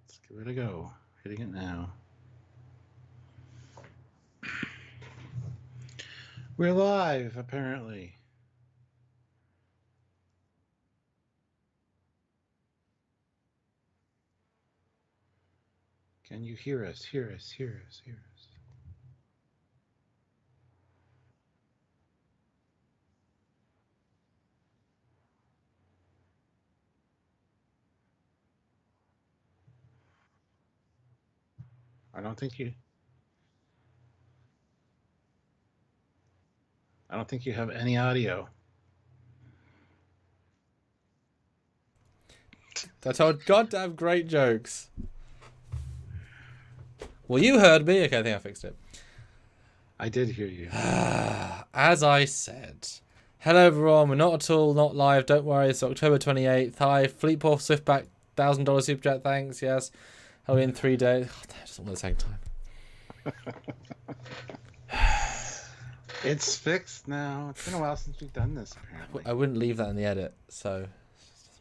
Let's give it a go. Hitting it now. We're live, apparently. Can you hear us? Hear us, hear us, hear us. I don't think you have any audio. That's our goddamn great jokes. Well, you heard me. Okay, I think I fixed it. I did hear you. As I said. Hello, everyone. We're not at all not live. Don't worry. It's October 28th. Hi, Fleetpaw Swiftback, $1,000 super chat. Thanks. Yes. I'll be in 3 days. Oh, damn, just want the same time. It's fixed now. It's been a while since we've done this, apparently. I wouldn't leave that in the edit, so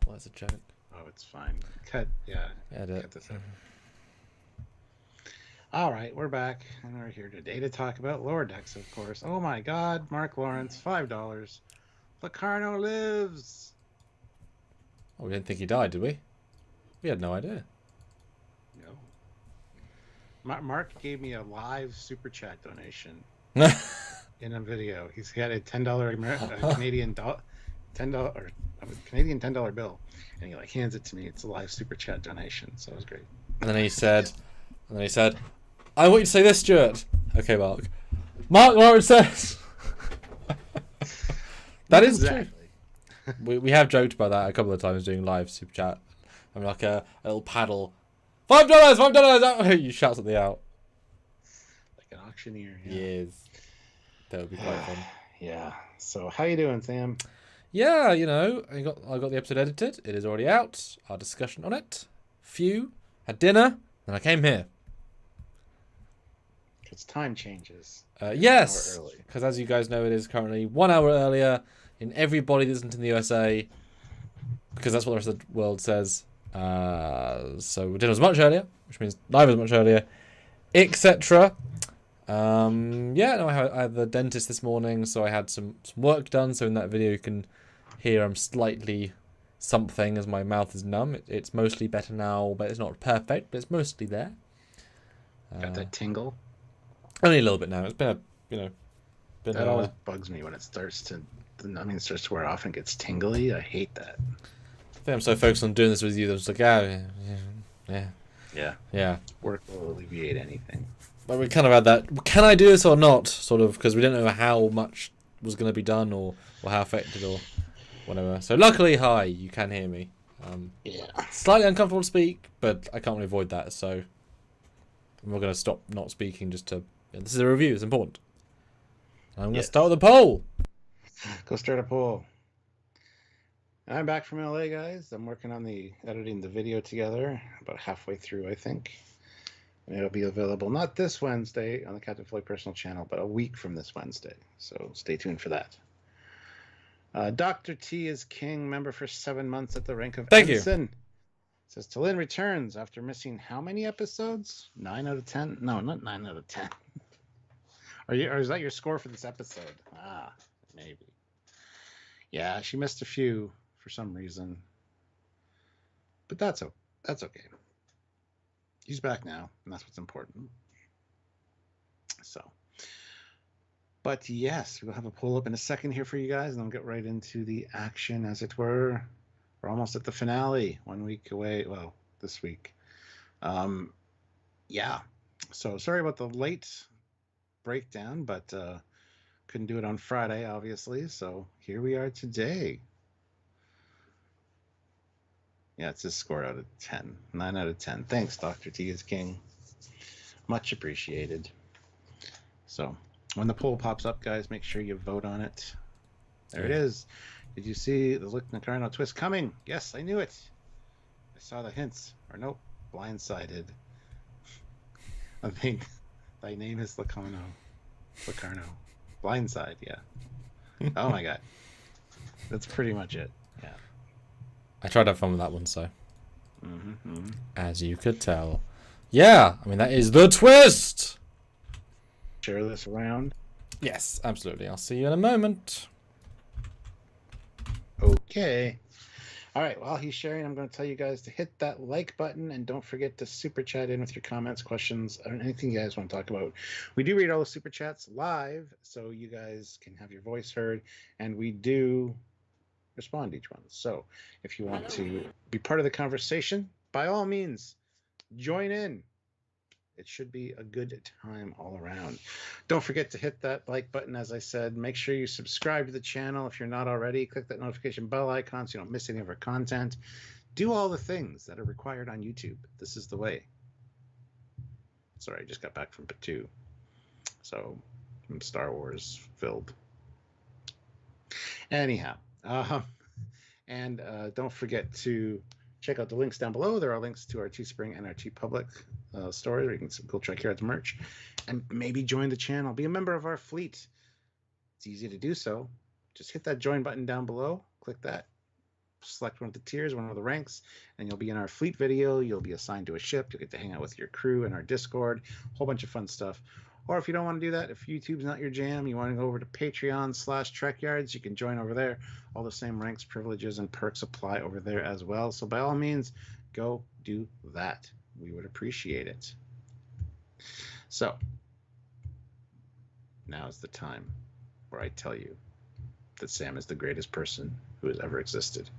well, that's a joke. Oh, it's fine. Cut. Yeah. Edit. Cut this out. All right, we're back, and we're here today to talk about lower decks, of course. Oh my God, Mark Lawrence, $5. Locarno lives. Oh, we didn't think he died, did we? We had no idea. No. Mark gave me a live super chat donation in a video. He had a $10 Canadian Canadian $10 bill, and he hands it to me. It's a live super chat donation, so it was great. And then he said, I want you to say this, Stuart. Okay, Mark. Mark Lawrence says. That is exactly true. We have joked about that a couple of times doing live super chat. I'm like a little paddle. $5, $5. You shout something out. Like an auctioneer. Yeah. Yes. That would be quite fun. Yeah. So how you doing, Sam? Yeah, I got the episode edited. It is already out. Our discussion on it. Had dinner, and I came here. Because time changes. Yes, because as you guys know, it is currently 1 hour earlier in everybody that isn't in the USA, because that's what the rest of the world says. So dinner was much earlier, which means live was much earlier, etc. I had the dentist this morning, so I had some work done. So in that video, you can hear I'm slightly something as my mouth is numb. It's mostly better now, but it's not perfect, but it's mostly there. Got that tingle? Only a little bit now. It's been that always bugs me when it starts to wear off and gets tingly. I hate that. I think I'm so focused on doing this with you that I'm just like, yeah. Work will alleviate anything. But we kind of had that. Can I do this or not? Sort of, because we didn't know how much was going to be done or how affected or whatever. So luckily, hi, you can hear me. Slightly uncomfortable to speak, but I can't really avoid that. So I'm not going to stop not speaking just to. This is a review. It's important. I'm going to start with a poll. Go start a poll. I'm back from LA, guys. I'm working on editing the video together. About halfway through, I think. And it'll be available not this Wednesday on the Captain Foley personal channel, but a week from this Wednesday. So stay tuned for that. Dr. T is king, member for 7 months at the rank of Ensign. You. Says Talin returns after missing how many episodes? 9 out of 10? No, not 9 out of 10. Or is that your score for this episode? Maybe. Yeah, she missed a few for some reason. But that's okay. He's back now, and that's what's important. So, but yes, we'll have a poll up in a second here for you guys, and I'll get right into the action, as it were. We're almost at the finale, 1 week away. Well, this week. Yeah. So sorry about the late breakdown, but couldn't do it on Friday, obviously. So here we are today. Yeah, it's just scored out of 10. 9 out of 10. Thanks, Dr. T is king. Much appreciated. So when the poll pops up, guys, make sure you vote on it. There it is. Did you see the Locarno twist coming? Yes, I knew it. I saw the hints. Or nope, blindsided. I think thy name is Locarno. Blindside, yeah. Oh my God. That's pretty much it. Yeah. I tried to have fun with that one, so. As you could tell. Yeah, I mean, that is the twist! Share this around. Yes, absolutely. I'll see you in a moment. Okay. All right, while he's sharing, I'm going to tell you guys to hit that like button and don't forget to super chat in with your comments, questions, or anything you guys want to talk about. We do read all the super chats live, so you guys can have your voice heard, and we do respond to each one. So if you want to be part of the conversation, by all means, join in. It should be a good time all around. Don't forget to hit that like button, as I said. Make sure you subscribe to the channel if you're not already. Click that notification bell icon so you don't miss any of our content. Do all the things that are required on YouTube. This is the way. Sorry, I just got back from P2. So I'm Star Wars filled. Anyhow, and don't forget to check out the links down below. There are links to our Teespring and our TeePublic stores where you can go Trekyards merch and maybe join the channel. Be a member of our fleet. It's easy to do so. Just hit that join button down below. Click that. Select one of the tiers, one of the ranks, and you'll be in our fleet video. You'll be assigned to a ship. You'll get to hang out with your crew in our Discord. A whole bunch of fun stuff. Or if you don't want to do that, if YouTube's not your jam, you want to go over to Patreon/Trekyards, you can join over there. All the same ranks, privileges, and perks apply over there as well. So by all means, go do that. We would appreciate it. So now is the time where I tell you that Sam is the greatest person who has ever existed.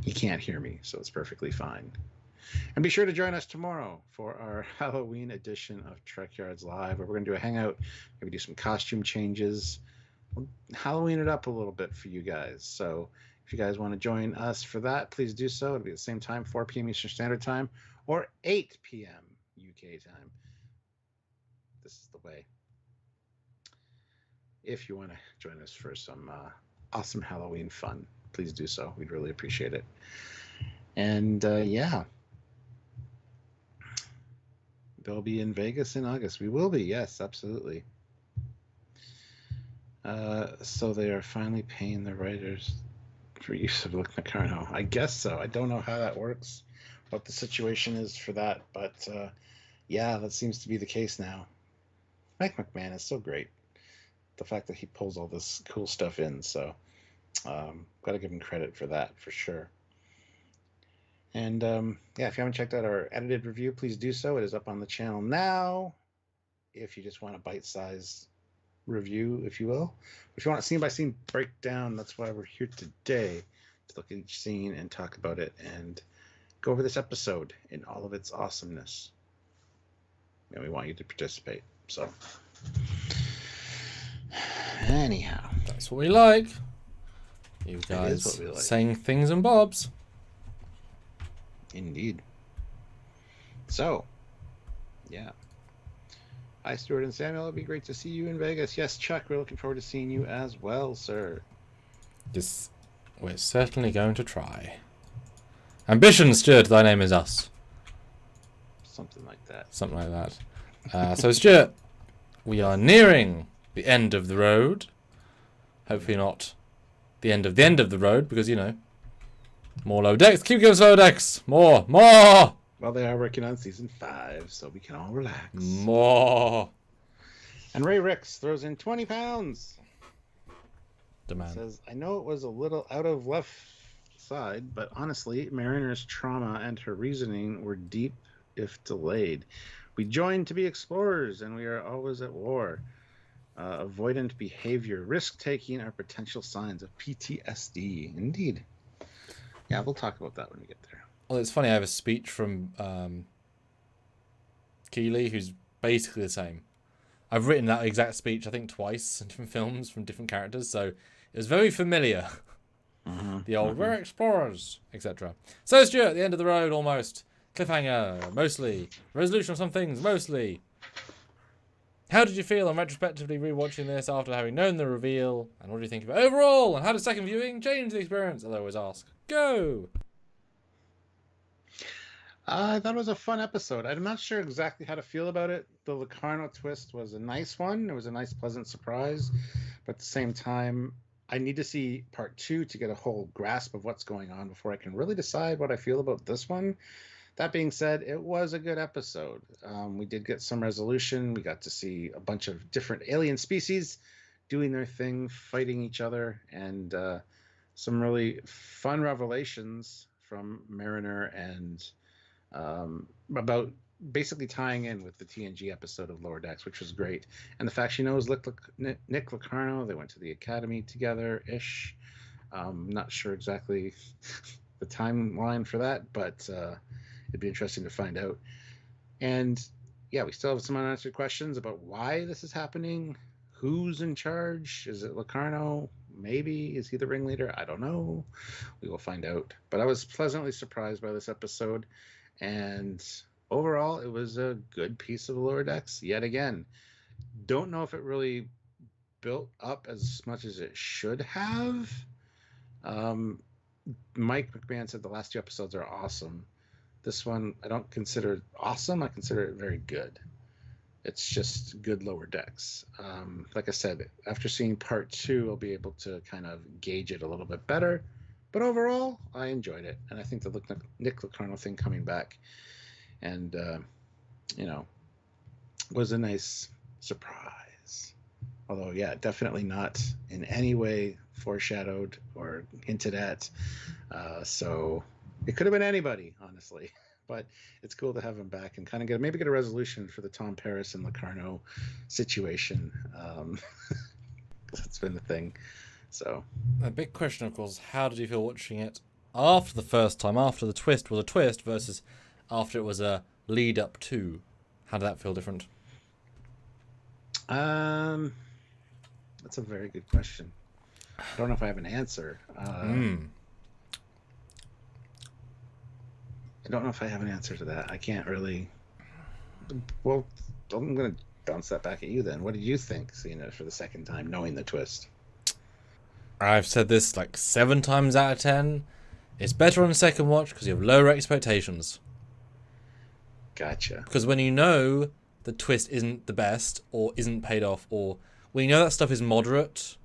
He can't hear me, so it's perfectly fine. And be sure to join us tomorrow for our Halloween edition of Trekyards Live, where we're going to do a hangout, maybe do some costume changes, we'll Halloween it up a little bit for you guys. So if you guys want to join us for that, please do so. It'll be the same time, 4 p.m. Eastern Standard Time or 8 p.m. UK time. This is the way. If you want to join us for some awesome Halloween fun, please do so. We'd really appreciate it. And yeah. They'll be in Vegas in August. We will be, yes, absolutely. So they are finally paying the writers for use of Luke Mecarno. I guess so. I don't know how that works, what the situation is for that, but yeah, that seems to be the case now. Mike McMahon is so great. The fact that he pulls all this cool stuff in, so got to give him credit for that, for sure. And yeah, if you haven't checked out our edited review, please do so. It is up on the channel now. If you just want a bite-sized review, if you will. If you want a scene-by-scene breakdown, that's why we're here today, to look at each scene and talk about it and go over this episode in all of its awesomeness. And we want you to participate. So, anyhow, that's what we like. You guys saying things and bobs. Indeed. So, yeah. Hi, Stuart and Samuel. It'd be great to see you in Vegas. Yes, Chuck, we're looking forward to seeing you as well, sir. Yes, we're certainly going to try. Ambition, Stuart, thy name is us. Something like that. Something like that. So, Stuart, we are nearing the end of the road. Hopefully not the end of the road, because, you know, more low decks. Keep giving us low decks. More. Well, they are working on season 5, so we can all relax. More. And Ray Ricks throws in 20 pounds. Demand. Says, I know it was a little out of left side, but honestly, Mariner's trauma and her reasoning were deep if delayed. We joined to be explorers, and we are always at war. Avoidant behavior, risk-taking are potential signs of PTSD. Indeed. Yeah, we'll talk about that when we get there. Well, it's funny, I have a speech from Keeley, who's basically the same. I've written that exact speech, I think, twice in different films from different characters, so it was very familiar. The old, we're explorers, etc. So, Stuart, at the end of the road, almost. Cliffhanger, mostly. Resolution of some things, mostly. How did you feel on retrospectively rewatching this after having known the reveal? And what do you think of it overall? And how does second viewing change the experience? As I always ask. Go! I thought it was a fun episode. I'm not sure exactly how to feel about it. The Locarno twist was a nice one. It was a nice, pleasant surprise. But at the same time, I need to see part 2 to get a whole grasp of what's going on before I can really decide what I feel about this one. That being said, it was a good episode. We did get some resolution. We got to see a bunch of different alien species doing their thing, fighting each other, and some really fun revelations from Mariner and about basically tying in with the TNG episode of Lower Decks, which was great. And the fact she knows Nick Locarno, they went to the academy together-ish. Not sure exactly the timeline for that, but it'd be interesting to find out. And yeah, we still have some unanswered questions about why this is happening. Who's in charge? Is it Locarno? Maybe. Is he the ringleader? I don't know. We will find out. But I was pleasantly surprised by this episode. And overall, it was a good piece of Lower Decks yet again. Don't know if it really built up as much as it should have. Mike McMahon said the last 2 episodes are awesome. This one, I don't consider it awesome. I consider it very good. It's just good Lower Decks. Like I said, after seeing part 2, I'll be able to kind of gauge it a little bit better. But overall, I enjoyed it. And I think the Nick Locarno thing coming back and, was a nice surprise. Although, yeah, definitely not in any way foreshadowed or hinted at. So it could have been anybody, honestly. But it's cool to have him back and kind of get a resolution for the Tom Paris and Locarno situation. That's been the thing. So a big question, of course, how did you feel watching it after the first time, after the twist was a twist, versus after it was a lead up to? How did that feel different? That's a very good question. I don't know if I have an answer. I don't know if I have an answer to that. I can't really. Well, I'm going to bounce that back at you then. What did you think, seeing it for the second time, knowing the twist? I've said this like 7 times out of 10. It's better on a second watch because you have lower expectations. Gotcha. Because when you know the twist isn't the best or isn't paid off, or when you know that stuff is moderate,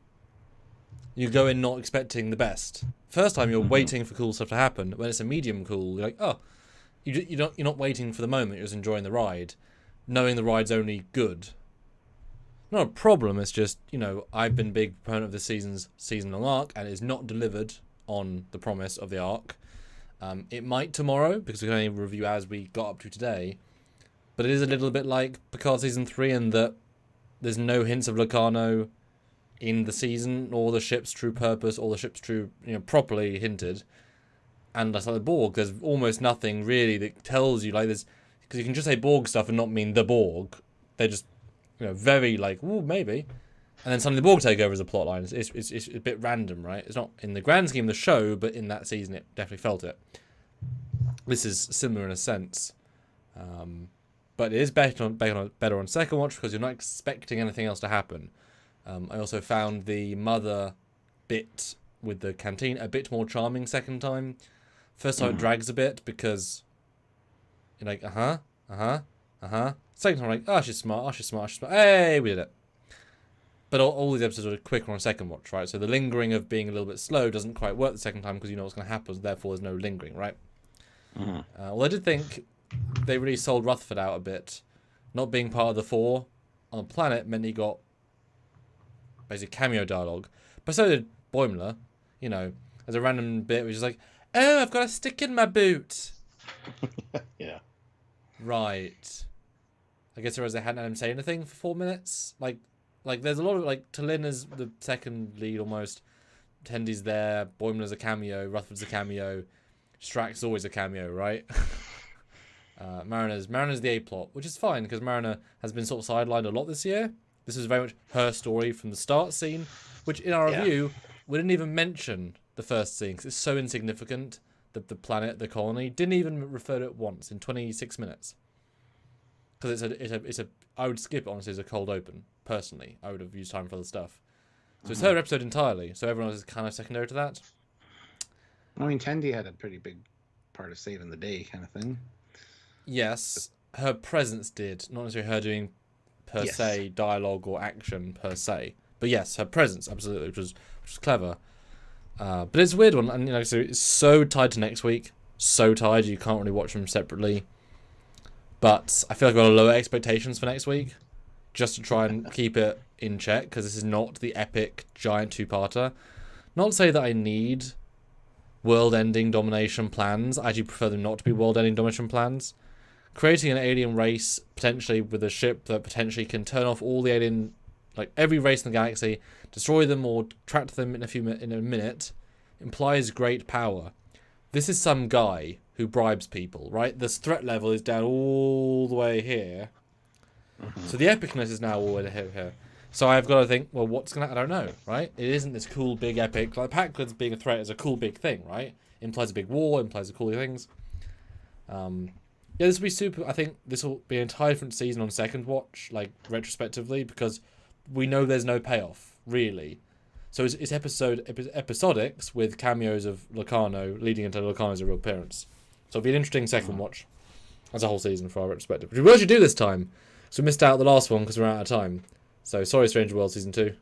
you go in not expecting the best. First time you're waiting for cool stuff to happen. When it's a medium cool, you're like, oh, you're not waiting for the moment. You're just enjoying the ride, knowing the ride's only good. Not a problem. It's just, I've been a big proponent of this season's season-long arc, and it's not delivered on the promise of the arc. It might tomorrow, because we can only review as we got up to today. But it is a little bit like Picard Season 3 in that there's no hints of Locarno in the season, or the ship's true purpose, or the ship's true, properly hinted. And that's like the Borg. There's almost nothing really that tells you, like, there's, because you can just say Borg stuff and not mean the Borg. They're just, very like, ooh, maybe. And then suddenly the Borg take over as a plot line. It's a bit random, right? It's not in the grand scheme of the show, but in that season it definitely felt it. This is similar in a sense. But it is better on second watch because you're not expecting anything else to happen. I also found the mother bit with the canteen a bit more charming second time. First time it drags a bit because you're like, Second time, like, oh, she's smart. Hey, we did it. But all these episodes are quicker on second watch, right? So the lingering of being a little bit slow doesn't quite work the second time because you know what's going to happen, therefore there's no lingering, right? Well, I did think they really sold Rutherford out a bit. Not being part of the 4 on the planet meant he got basically cameo dialogue. But so did Boimler. There's a random bit which is like, oh, I've got a stick in my boot. Yeah. Right. I guess they hadn't had him say anything for 4 minutes. Like there's a lot of, like, T'Lyn is the second lead almost. Tendy's there. Boimler's a cameo. Rutherford's a cameo. Strack's always a cameo, right? Mariner's the A-plot, which is fine because Mariner has been sort of sidelined a lot this year. This was very much her story from the start scene, which in our review, we didn't even mention the first scene because it's so insignificant. The planet, the colony, didn't even refer to it once in 26 minutes. Because it's a I would skip it, honestly, as a cold open. Personally, I would have used time for other stuff. So it's her episode entirely. So everyone else is kind of secondary to that. I mean, Tendi had a pretty big part of saving the day, kind of thing. Yes, her presence did, not necessarily her doing per se dialogue or action per se, but yes, her presence absolutely, which which is clever. But it's a weird one, and so it's so tied to next week, so tied you can't really watch them separately. But I feel like I've got lower expectations for next week, just to try and keep it in check, because this is not the epic giant two-parter. Not to say that I need world-ending domination plans. I actually prefer them not to be world-ending domination plans. Creating an alien race, potentially with a ship that potentially can turn off all the alien, like every race in the galaxy, destroy them or track them in a minute, implies great power. This is some guy who bribes people, right? This threat level is down all the way here. So the epicness is now all the way here. So I've got to think, well, what's going to... I don't know, right? It isn't this cool, big, epic... Like, Packlands being a threat is a cool, big thing, right? Implies a big war, implies a cool things. Yeah, this will be super... I think this will be an entirely different season on second watch, like, retrospectively, because we know there's no payoff, really. So it's episodics with cameos of Locarno leading into Locarno's real appearance. So it'll be an interesting second watch as a whole season for our retrospective. Which we actually do this time. So we missed out the last one because we're out of time. So sorry, Stranger World Season 2.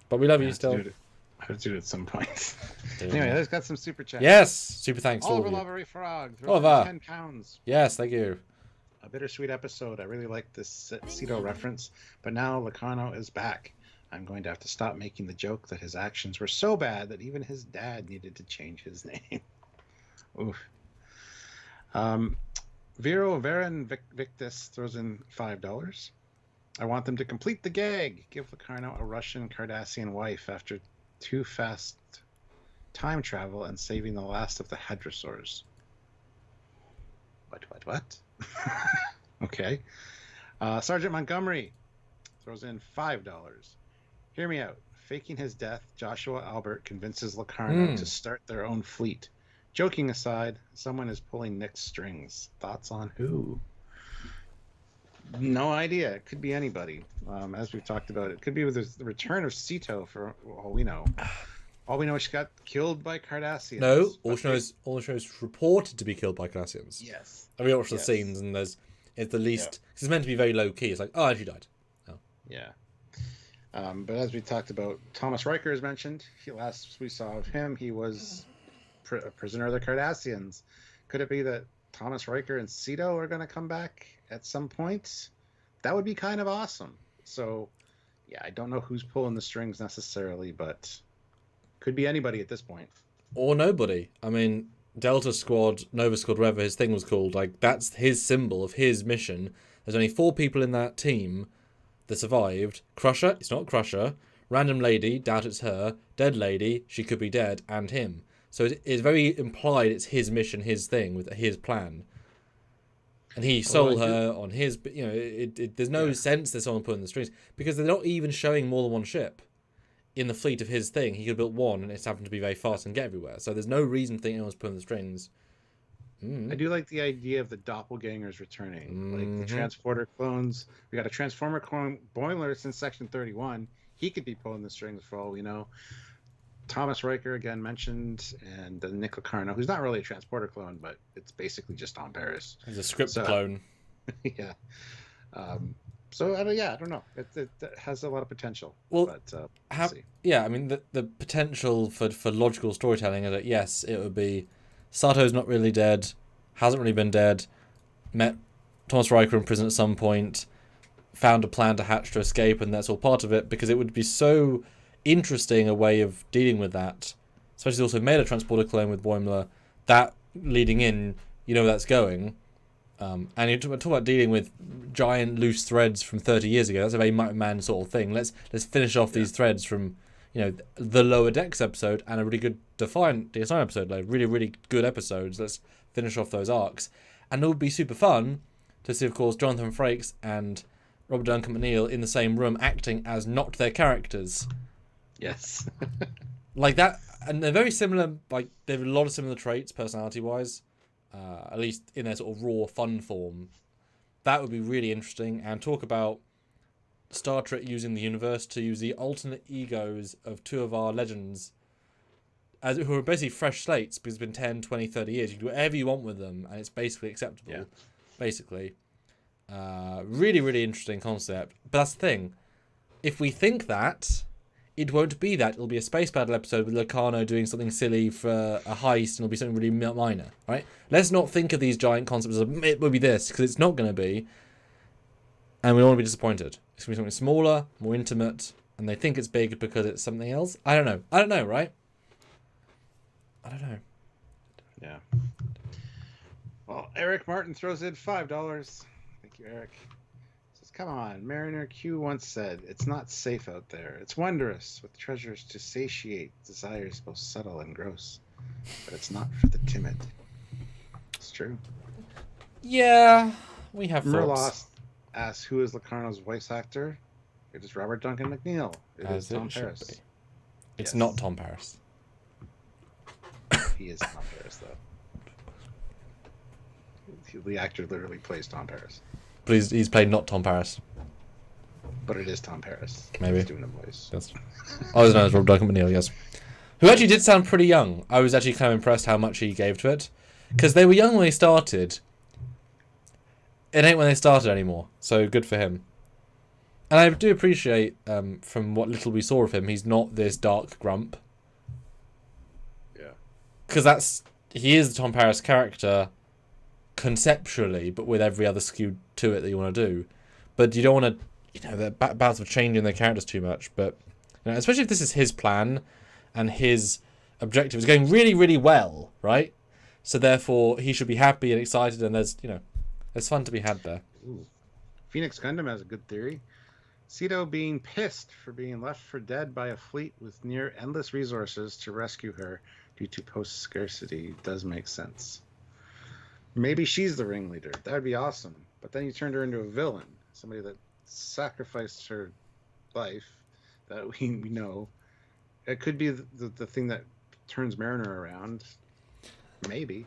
But we love you still. I have to do it at some point. Anyway, let's got some super chats. Yes! Super thanks to all Oliver of you. Lovery Frog. Oliver. £10. Yes, thank you. A bittersweet episode. I really like this Cedo reference. But now Locarno is back. I'm going to have to stop making the joke that his actions were so bad that even his dad needed to change his name. Oof. Vero Varen Victus throws in $5. I want them to complete the gag. Give Locarno a Russian Cardassian wife after too fast time travel and saving the last of the hadrosaurs. What? Okay. Sergeant Montgomery throws in $5. Hear me out. Faking his death, Joshua Albert convinces Locarno to start their own fleet. Joking aside, someone is pulling Nick's strings. Thoughts on who? No idea. It could be anybody. As we've talked about, it could be with the return of Sito, for all we know. All we know is she got killed by Cardassians. No, all the show is reported to be killed by Cardassians. Yes. I watched the scenes, and it's the least... Cause it's meant to be very low-key. It's like, oh, she died. Oh. Yeah. But as we talked about, Thomas Riker is mentioned. Last we saw of him, he was a prisoner of the Cardassians. Could it be that Thomas Riker and Sito are going to come back at some point? That would be kind of awesome. So, yeah, I don't know who's pulling the strings necessarily, but could be anybody at this point. Or nobody. I mean, Delta Squad, Nova Squad, whatever his thing was called, like, that's his symbol of his mission. There's only 4 people in that team that survived. Crusher, it's not Crusher. Random lady, doubt it's her. Dead lady, she could be dead, and him. So it's very implied it's his mission, his thing, with his plan. And he sold her on his... there's no sense there's someone pulling the strings. Because they're not even showing more than one ship. In the fleet of his thing, he could have built one, and it's happened to be very fast and get everywhere. So there's no reason to think anyone's pulling the strings. I do like the idea of the doppelgangers returning. Like the transporter clones. We got a transformer clone Boiler since Section 31. He could be pulling the strings for all we know. Thomas Riker, again, mentioned, and Nick Locarno, who's not really a transporter clone, but it's basically just Tom Paris. He's a script clone. Yeah. So, I don't know. It has a lot of potential. Well, but, yeah, I mean, the potential for logical storytelling is that, yes, it would be Sato's not really dead, hasn't really been dead, met Thomas Riker in prison at some point, found a plan to hatch to escape, and that's all part of it, because it would be so interesting a way of dealing with that, especially also made a transporter clone with Boimler, that leading in, you know where that's going. And you talk about dealing with giant loose threads from 30 years ago. That's a very Might Man sort of thing. Let's finish off these threads from, the Lower Decks episode and a really good Defiant episode. Like really, really good episodes. Let's finish off those arcs. And it would be super fun to see, of course, Jonathan Frakes and Robert Duncan McNeil in the same room acting as not their characters. Yes. Like that. And they're very similar. Like, they have a lot of similar traits, personality-wise. At least in their sort of raw fun form. That would be really interesting. And talk about Star Trek using the universe to use the alternate egos of 2 of our legends, who are basically fresh slates, because it's been 10, 20, 30 years. You can do whatever you want with them, and it's basically acceptable. Basically. Really, really interesting concept. But that's the thing. If we think that, it won't be that. It'll be a space battle episode with Locarno doing something silly for a heist, and it'll be something really minor, right? Let's not think of these giant concepts as it will be this, because it's not going to be, and we don't want to be disappointed. It's going to be something smaller, more intimate, and they think it's big because it's something else. I don't know, right? I don't know. Yeah. Well, Eric Martin throws in $5. Thank you, Eric. Says, come on, Mariner Q once said, it's not safe out there. It's wondrous, with treasures to satiate desires both subtle and gross. But it's not for the timid. It's true. Yeah, we have Merlost asks, who is Locarno's voice actor? It is Robert Duncan McNeil. It is Tom Paris. It's not Tom Paris. He is Tom Paris, though. The actor literally plays Tom Paris. But he's played not Tom Paris. But it is Tom Paris. Maybe. He's doing the voice. Yes. Oh, his name is Rob Duncan McNeil, yes. Who actually did sound pretty young. I was actually kind of impressed how much he gave to it. Because they were young when they started. It ain't when they started anymore. So good for him. And I do appreciate, from what little we saw of him, he's not this dark grump. Yeah. Because he is the Tom Paris character conceptually, but with every other skew to it that you want to do. But you don't want to, the bouts of changing their characters too much. But especially if this is his plan and his objective is going really, really well, right? So therefore, he should be happy and excited, and there's fun to be had there. Ooh. Phoenix Gundam has a good theory. Cedo being pissed for being left for dead by a fleet with near endless resources to rescue her due to post-scarcity does make sense. Maybe she's the ringleader. That would be awesome. But then you turned her into a villain. Somebody that sacrificed her life that we know. It could be the thing that turns Mariner around. Maybe.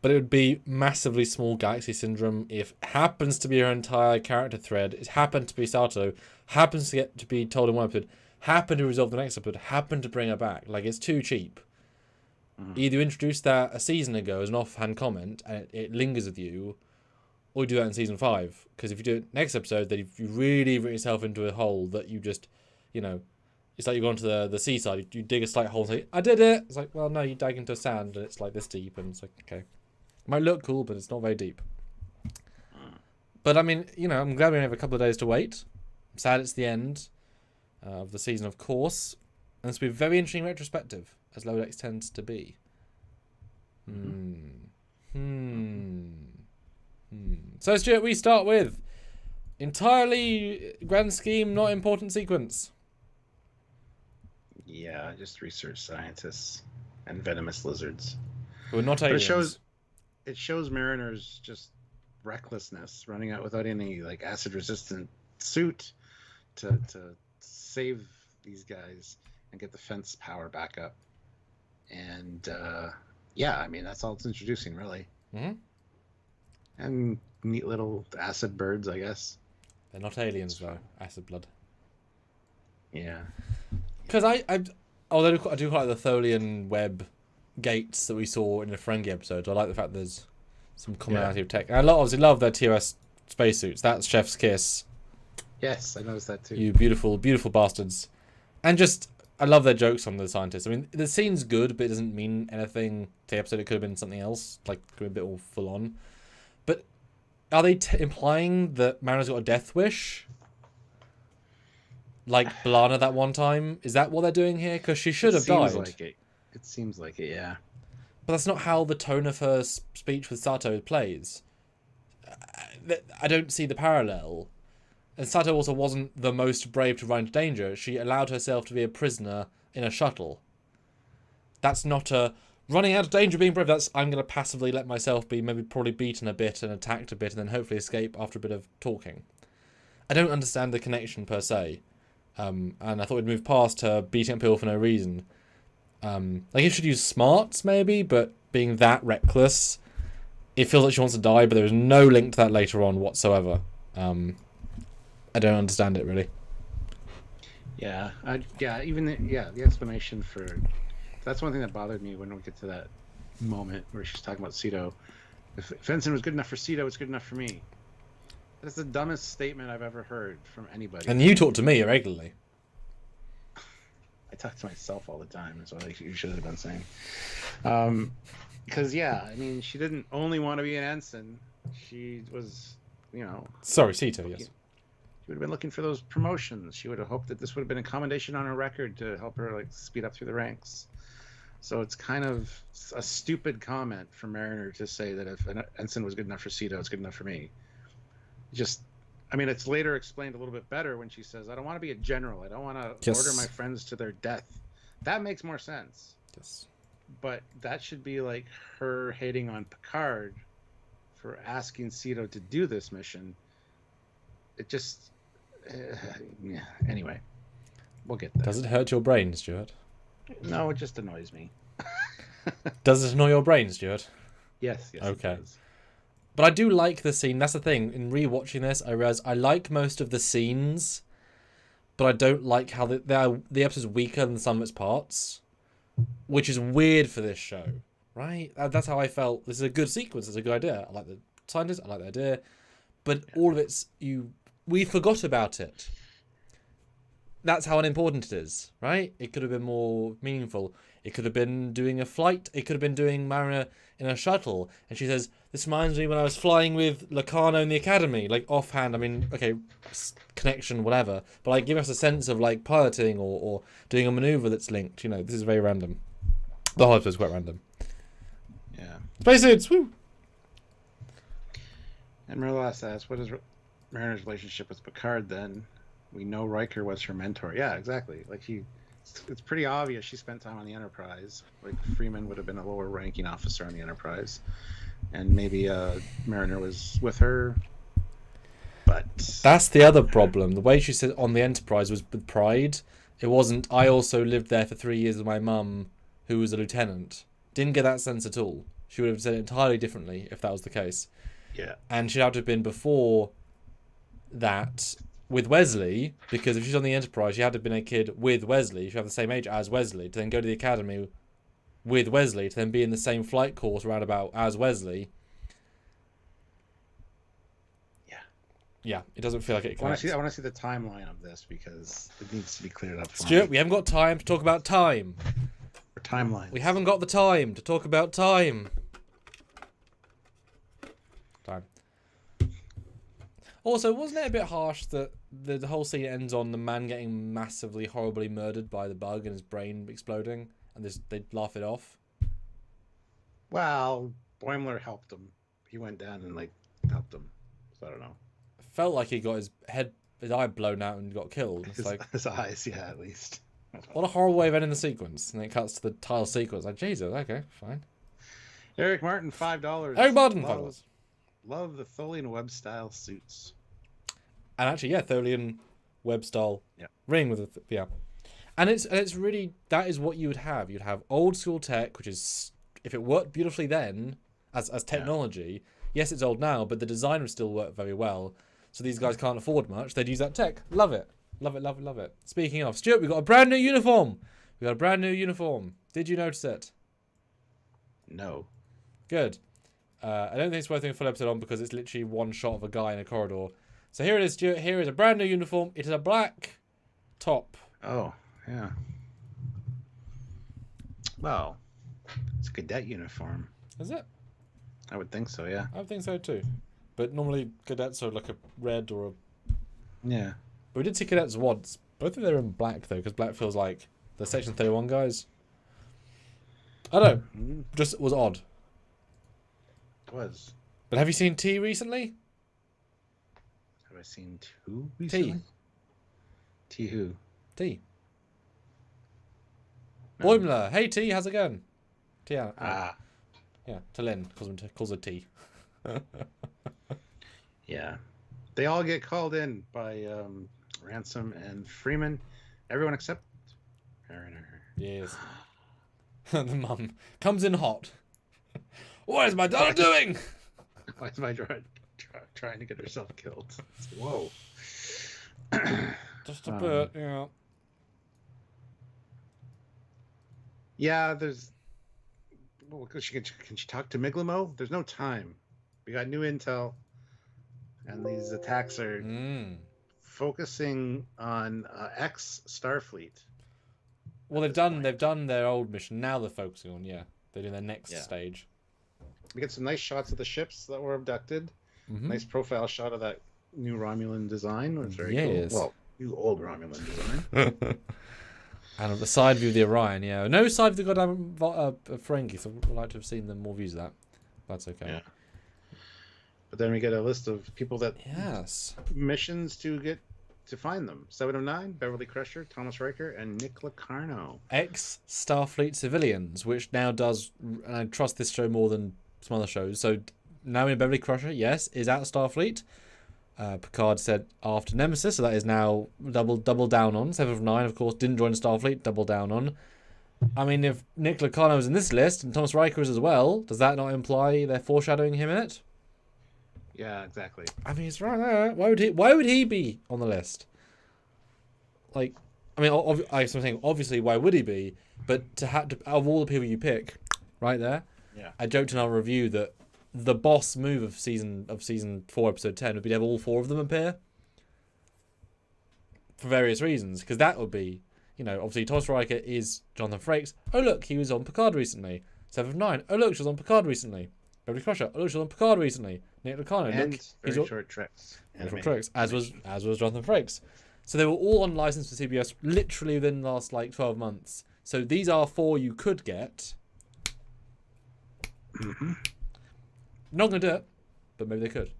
But it would be massively small Galaxy Syndrome if it happens to be her entire character thread. It happened to be Sato. Happens to get to be told in one episode. Happened to resolve the next episode. Happened to bring her back. Like, it's too cheap. Mm-hmm. Either you introduce that a season ago as an offhand comment and it lingers with you, or you do that in season 5. Because if you do it next episode, then you really written yourself into a hole that you just, it's like you go onto the seaside, you dig a slight hole and say, I did it! It's like, well, no, you dig into sand and it's like this deep, and it's like, okay. It might look cool, but it's not very deep. But I mean, I'm glad we only have a couple of days to wait. I'm sad it's the end of the season, of course. And this will be a very interesting retrospective, as Lower Decks tends to be. So, Stuart, we start with entirely grand scheme, not important sequence. Yeah, just research scientists and venomous lizards. We're not aliens. It shows Mariner's just recklessness, running out without any acid-resistant suit to save these guys and get the fence power back up. And that's all it's introducing, really. Mm-hmm. And neat little acid birds, I guess. They're not aliens, though. Acid blood. Yeah. Because I do quite like the Tholian web gates that we saw in the Ferengi episode. I like the fact there's some commonality of tech. And I obviously love their TOS spacesuits. That's Chef's Kiss. Yes, I noticed that too. You beautiful, beautiful bastards. And just, I love their jokes on the scientists. I mean, the scene's good, but it doesn't mean anything to the episode. It could have been something else, could have been a bit more full on. But are they implying that Mariner's got a death wish? Like B'Elanna that one time? Is that what they're doing here? Because she should have died. It seems like it, yeah. But that's not how the tone of her speech with Sato plays. I don't see the parallel. And Sato also wasn't the most brave to run into danger. She allowed herself to be a prisoner in a shuttle. That's not a running out of danger, being brave. That's I'm going to passively let myself be probably beaten a bit and attacked a bit and then hopefully escape after a bit of talking. I don't understand the connection per se. And I thought we'd move past her beating up people for no reason. If she'd use smarts, maybe, but being that reckless, it feels like she wants to die, but there is no link to that later on whatsoever. I don't understand it, really. Yeah, the explanation for... That's one thing that bothered me when we get to that moment where she's talking about Cedo. If Fenton was good enough for Cedo, it's good enough for me. That's the dumbest statement I've ever heard from anybody. And you talk to me regularly. I talk to myself all the time, is what you should have been saying. Because, yeah, I mean, she didn't only want to be an ensign. She was, you know... Sorry, Sito, yes. She would have been looking for those promotions. She would have hoped that this would have been a commendation on her record to help her like speed up through the ranks. So it's kind of a stupid comment for Mariner to say that if an ensign was good enough for Sito, it's good enough for me. Just, I mean, it's later explained a little bit better when she says, I don't want to be a general. I don't want to order my friends to their death. That makes more sense. Yes. But that should be like her hating on Picard for asking Sito to do this mission. It just... yeah. Anyway, we'll get there. Does it hurt your brain, Stuart? No, it just annoys me. Does it annoy your brain, Stuart? Yes. Okay. But I do like the scene. That's the thing. In rewatching this, I realize I like most of the scenes, but I don't like how the episode's weaker than some of its parts, which is weird for this show, right? That's how I felt. This is a good sequence. It's a good idea. I like the scientist. I like the idea, but all of it's we forgot about it. That's how unimportant it is, right? It could have been more meaningful. It could have been doing a flight. It could have been doing Mariner in a shuttle. And she says, this reminds me when I was flying with Locarno in the Academy. Like, offhand, I mean, okay, connection, whatever. But, like, give us a sense of, like, piloting or doing a maneuver that's linked. You know, this is very random. The whole episode's quite random. Yeah. Spacesuits, woo! And Marilla asks, what is Mariner's relationship with Picard, then? We know Riker was her mentor. Yeah, exactly. Like, it's pretty obvious she spent time on the Enterprise. Like, Freeman would have been a lower ranking officer on the Enterprise. And maybe Mariner was with her. But that's the other problem. The way she said on the Enterprise was with pride. It wasn't, I also lived there for 3 years with my mum, who was a lieutenant. Didn't get that sense at all. She would have said it entirely differently if that was the case. Yeah. And she'd have to have been before that with Wesley, because if she's on the Enterprise, she had to have been a kid with Wesley. She'd have the same age as Wesley, to then go to the Academy with Wesley, to then be in the same flight course roundabout as Wesley. Yeah, it doesn't feel like it connects. I want to see the timeline of this, because it needs to be cleared up for Stuart, me. we haven't got time to talk about time. Or timeline. We haven't got the time to talk about time. Also, wasn't it a bit harsh that the whole scene ends on the man getting massively, horribly murdered by the bug and his brain exploding, and they laugh it off? Well, Boimler helped him. He went down and, like, helped him. So I don't know. It felt like he got his eye blown out and got killed. It's his eyes, yeah, at least. What a horrible way of ending the sequence. And then it cuts to the title sequence. Like, Jesus, okay, fine. Eric Martin, $5. Eric Martin, $5. Love the Tholian web style suits. And actually, yeah, Tholian web style ring with and it's really, that is what you would have. You'd have old school tech, which is, if it worked beautifully then as technology, yes, it's old now, but the design would still work very well. So these guys can't afford much. They'd use that tech. Love it. Love it, love it, love it. Speaking of, Stuart, we've got a brand new uniform. Did you notice it? No. Good. I don't think it's worth doing a full episode on, because it's literally one shot of a guy in a corridor. So here it is, Stuart. Here is a brand new uniform. It is a black top. Oh, yeah. Well, it's a cadet uniform. Is it? I would think so, yeah. I would think so too. But normally cadets are like a red or a... Yeah. But we did see cadets once. Both of them are in black, though, because black feels like the Section 31 guys. I don't know. Just was odd. It was. But have you seen T recently? Have I seen who recently? T who? T. No. Boimler. Hey, T, how's it going? T. Ah. Yeah, to Lynn. Calls her T. Yeah. They all get called in by Ransom and Freeman. Everyone except Mariner. Yes. The mum comes in hot. What is my daughter doing? Why is my daughter trying to get herself killed? Whoa. Just a bit, yeah. Yeah, there's... Well, can she talk to Miglimo? There's no time. We got new intel, and these attacks are focusing on ex-Starfleet. Well, they've done their old mission. Now they're focusing on they're doing their next stage. We get some nice shots of the ships that were abducted. Mm-hmm. Nice profile shot of that new Romulan design. It was very Yes. cool. Well, new old Romulan design. And of the side view of the Orion, no side view of the goddamn Ferengi. So I'd like to have seen them more views of that. That's okay. Yeah. But then we get a list of people that missions to find them. 709, Beverly Crusher, Thomas Riker, and Nick Locarno. Ex-Starfleet civilians, which now does, and I trust this show more than some other shows. So now in Beverly Crusher, yes, is at Starfleet. Picard said after Nemesis, so that is now double down on. 709, of course, didn't join Starfleet, double down on. I mean, if Nick Locarno is in this list and Thomas Riker is as well, does that not imply they're foreshadowing him in it? Yeah, exactly. I mean, it's right there. Why would he be on the list? Like, I mean, I'm saying obviously, why would he be? But out of all the people you pick, right there, I joked in our review that the boss move of season 4, episode 10 would be to have all 4 of them appear for various reasons. Because that would be, obviously Thomas Riker is Jonathan Frakes. Oh look, he was on Picard recently. 709. Oh look, she was on Picard recently. Beverly Crusher. Oh look, she was on Picard recently. Nick Locarno. And very short treks. As was Jonathan Frakes. So they were all on license for CBS literally within the last 12 months. So these are 4 you could get. Mm-hmm. Not gonna do it, but maybe they could.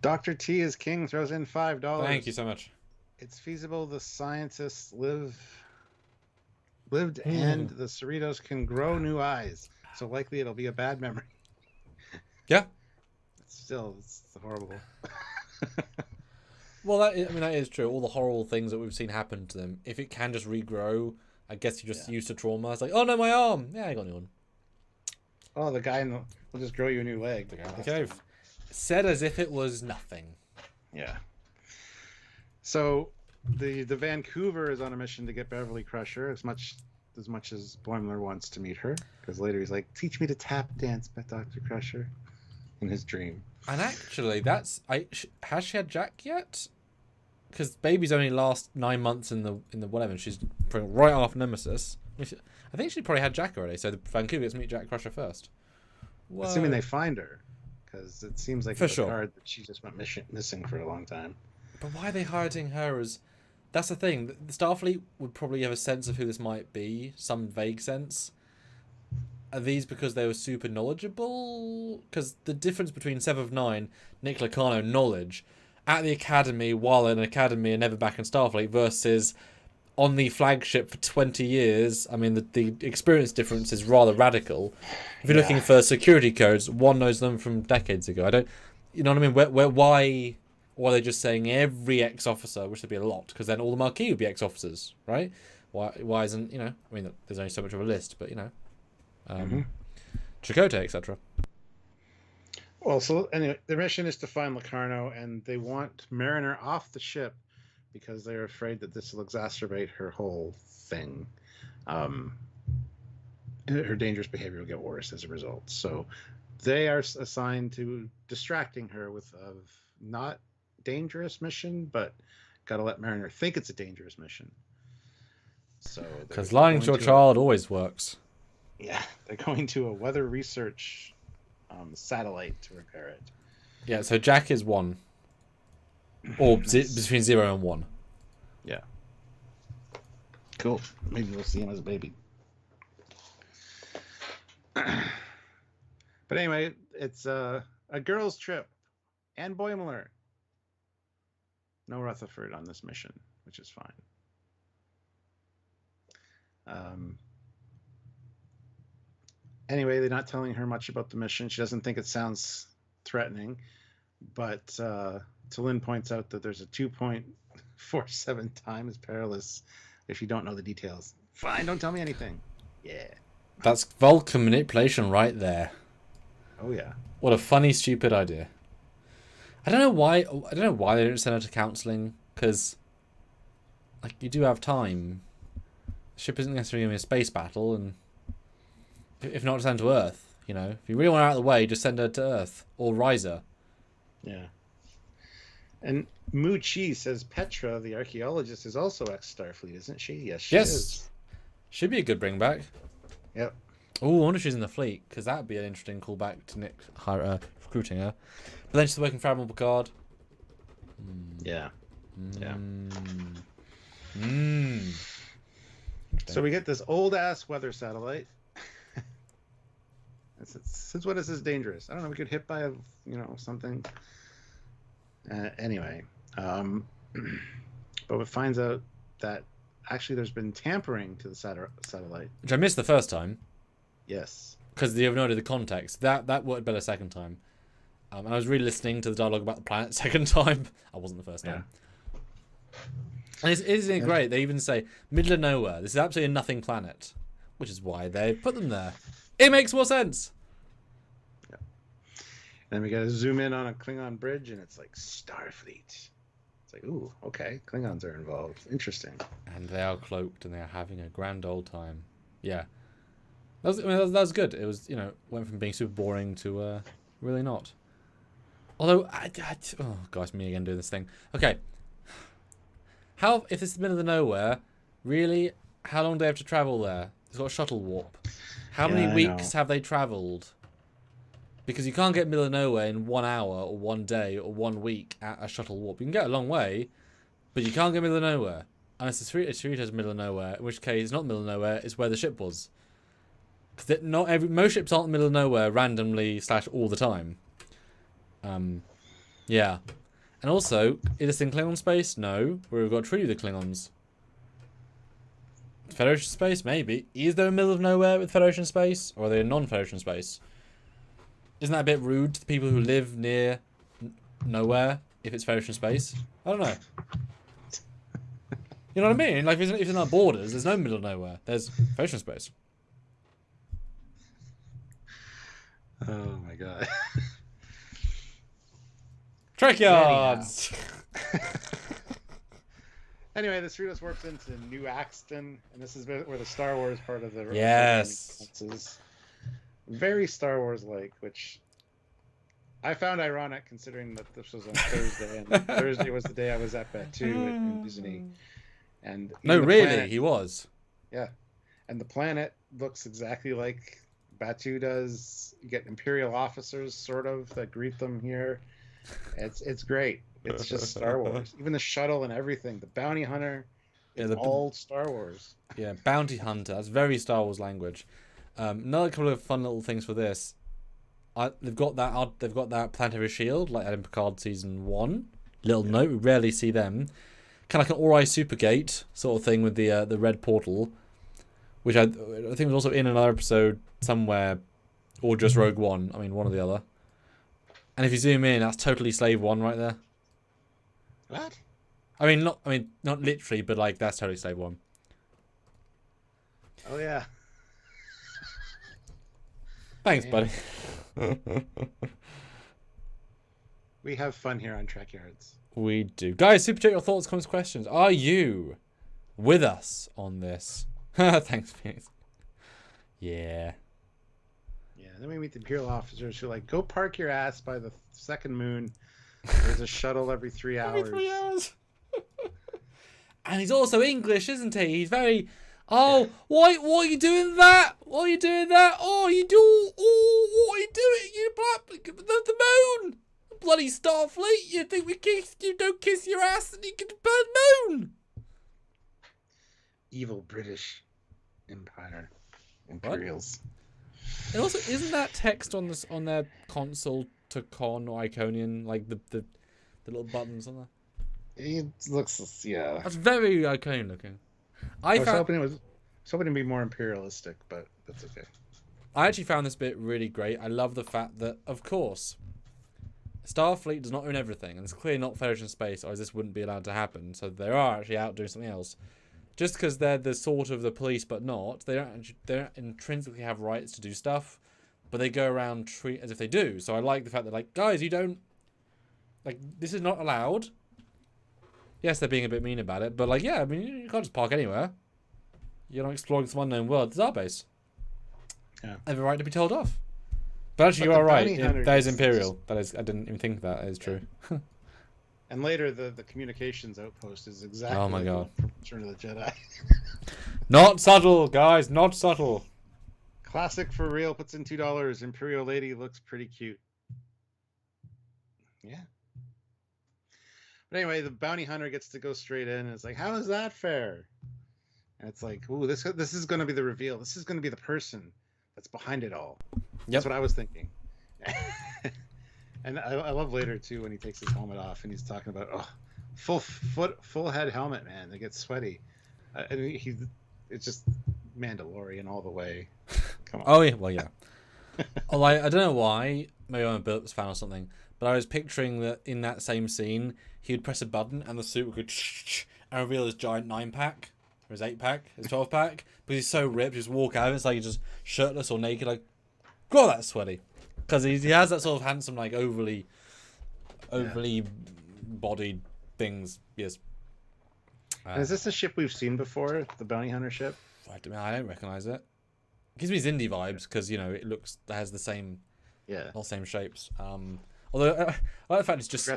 Dr. T is King throws in $5. Thank you so much. It's feasible the scientists lived and the Cerritos can grow new eyes. So likely it'll be a bad memory. Yeah. Still, it's horrible. Well, that is true. All the horrible things that we've seen happen to them. If it can just regrow, I guess you're just used to trauma. It's like, oh no, my arm. Yeah, I got a new one. Oh, the guy will just grow you a new leg. The guy in the cave. Said as if it was nothing. Yeah. So the Vancouver is on a mission to get Beverly Crusher as much as Boimler wants to meet her, because later he's like, "Teach me to tap dance, by Dr. Crusher," in his dream. And actually, has she had Jack yet? Because babies only last 9 months in the whatever. And she's right after Nemesis. I think she probably had Jack already. So the Vancouver gets to meet Jack Crusher first. Whoa. Assuming they find her, because it seems like it's hard that she just went missing for a long time. But why are they hiding her as? That's the thing. The Starfleet would probably have a sense of who this might be, some vague sense. Are these because they were super knowledgeable? Because the difference between 7 of 9, Nick Locarno knowledge, at the Academy, while in Academy and never back in Starfleet, versus on the flagship for 20 years. I mean, the experience difference is rather radical. If you're looking for security codes, one knows them from decades ago. You know what I mean? Why? Or are they just saying every ex-officer, which would be a lot, because then all the Marquis would be ex-officers, right? Why isn't, I mean, there's only so much of a list, but, Chakotay, etc. Well, so anyway, the mission is to find Locarno, and they want Mariner off the ship because they're afraid that this will exacerbate her whole thing. Her dangerous behavior will get worse as a result. So they are assigned to distracting her with a not dangerous mission, but got to let Mariner think it's a dangerous mission. So because lying to your child always works. Yeah, they're going to a weather research satellite to repair it. Yeah, so Jack is 1. Or between 0 and 1. Yeah. Cool. Maybe we'll see him as a baby. But anyway, it's a girls' trip. And Boimler. No Rutherford on this mission, which is fine. Anyway, they're not telling her much about the mission. She doesn't think it sounds threatening. But T'Lyn points out that there's a 2.47 times perilous if you don't know the details. Fine, don't tell me anything. Yeah. That's Vulcan manipulation right there. Oh, yeah. What a funny, stupid idea. I don't know why they didn't send her to counselling, because you do have time. The ship isn't necessarily going to be a space battle, and if not, send her to Earth. If you really want her out of the way, just send her to Earth or Riser. Yeah. And Mu Chi says Petra, the archaeologist, is also ex-Starfleet, isn't she? Yes, she is. Should be a good bring back. Yep. Oh, I wonder if she's in the fleet, because that would be an interesting callback to Nick recruiting her. But then she's working for Admiral Picard. Yeah. Yeah. Interesting. So we get this old ass weather satellite. Since when is this dangerous? I don't know. We could hit by something. Anyway, but it finds out that actually there's been tampering to the satellite, which I missed the first time. Yes. Because you have no idea the context. That worked better second time. And I was really listening to the dialogue about the planet second time. I wasn't the first time. Yeah. And isn't it great? They even say, middle of nowhere. This is absolutely a nothing planet. Which is why they put them there. It makes more sense. Yeah. And then we gotta zoom in on a Klingon bridge, and it's like Starfleet. It's like, ooh, okay, Klingons are involved. Interesting. And they are cloaked, and they are having a grand old time. Yeah. That was good. It was, went from being super boring to really not. Although, oh gosh, me again doing this thing. Okay. If this is the middle of nowhere, really, how long do they have to travel there? It's got a shuttle warp. How many weeks have they travelled? Because you can't get middle of nowhere in 1 hour or 1 day or 1 week at a shuttle warp. You can get a long way, but you can't get middle of nowhere. Unless it's Cerritos middle of nowhere, in which case it's not middle of nowhere, it's where the ship was. Because most ships aren't in the middle of nowhere randomly / all the time. Yeah. And also, is this in Klingon space? No. We've got to treaty with the Klingons. Federation space? Maybe. Is there a middle of nowhere with Federation space? Or are they in non-Federation space? Isn't that a bit rude to the people who live near nowhere if it's Federation space? I don't know. You know what I mean? Like, if it's not borders, there's no middle of nowhere. There's Federation space. Oh my god. Trekyards! Anyway, the Cerritos warps into New Axton, and this is where the Star Wars part of the yes is very Star Wars-like, which I found ironic considering that this was on Thursday, and Thursday was the day I was at Batu in Disney. And no, really, he was. Yeah, and the planet looks exactly like Batu does. You get Imperial officers, sort of, that greet them here. It's great. It's just Star Wars. Even the shuttle and everything. The bounty hunter. It's all Star Wars. Yeah, bounty hunter. That's very Star Wars language. Another couple of fun little things for this. They've got that planetary shield like in Picard season 1. Little note. We rarely see them. Kind of like an Ori Supergate sort of thing with the red portal, which I think was also in another episode somewhere, or just Rogue One. I mean, one or the other. And if you zoom in, that's totally Slave One right there. What? I mean, not literally, but like that's totally Slave One. Oh yeah. Thanks, buddy. We have fun here on Trekyards. We do, guys. Super chat your thoughts, comments, questions. Are you with us on this? Thanks, Phoenix. Yeah. Yeah, then we meet the Imperial officers who are like, go park your ass by the second moon. There's a shuttle every 3 hours. Every 3 hours. And he's also English, isn't he? He's very... Oh, why are you doing that? Why are you doing that? Oh, what are you doing? The moon! Bloody Starfleet! You think you don't kiss your ass and you can burn moon! Evil British Empire. Imperials. And also, isn't that text on their console to Con or Iconian, like the little buttons on there? It looks, yeah. That's very Iconian looking. I was hoping to be more imperialistic, but that's okay. I actually found this bit really great. I love the fact that, of course, Starfleet does not own everything, and it's clearly not Federation space, or this wouldn't be allowed to happen. So they are actually out doing something else. Just because they're the sort of the police, but not, they don't intrinsically have rights to do stuff, but they go around treat as if they do. So I like the fact that, like, guys, you don't, like, this is not allowed. Yes, they're being a bit mean about it, but like, yeah, I mean, you can't just park anywhere. You're not exploring some unknown world. It's our base. Yeah. They have a right to be told off. But actually, you are right. That is Imperial. That is, I didn't even think that is true. And later, the communications outpost is exactly Oh my like God. from Return of the Jedi. Not subtle, guys. Not subtle. Classic for real. Puts in $2. Imperial Lady looks pretty cute. Yeah. But anyway, the bounty hunter gets to go straight in, and it's like, how is that fair? And it's like, ooh, this is going to be the reveal. This is going to be the person that's behind it all. That's what I was thinking. And I love later too when he takes his helmet off and he's talking about full head helmet, man. They get sweaty. And it's just Mandalorian all the way. Come on. Oh yeah, well yeah. Although I don't know why. Maybe I'm a Billups fan or something. But I was picturing that in that same scene, he would press a button and the suit would go and reveal his giant 9-pack or his 8-pack, his 12-pack. But he's so ripped, just walk out. It's like he's just shirtless or naked. Like, God, that's sweaty. Because he has that sort of handsome, like overly bodied things. Yes. Is this a ship we've seen before? The bounty hunter ship? I don't recognize it. It gives me Zindi vibes because it has the same, all same shapes. Although I like the fact it's just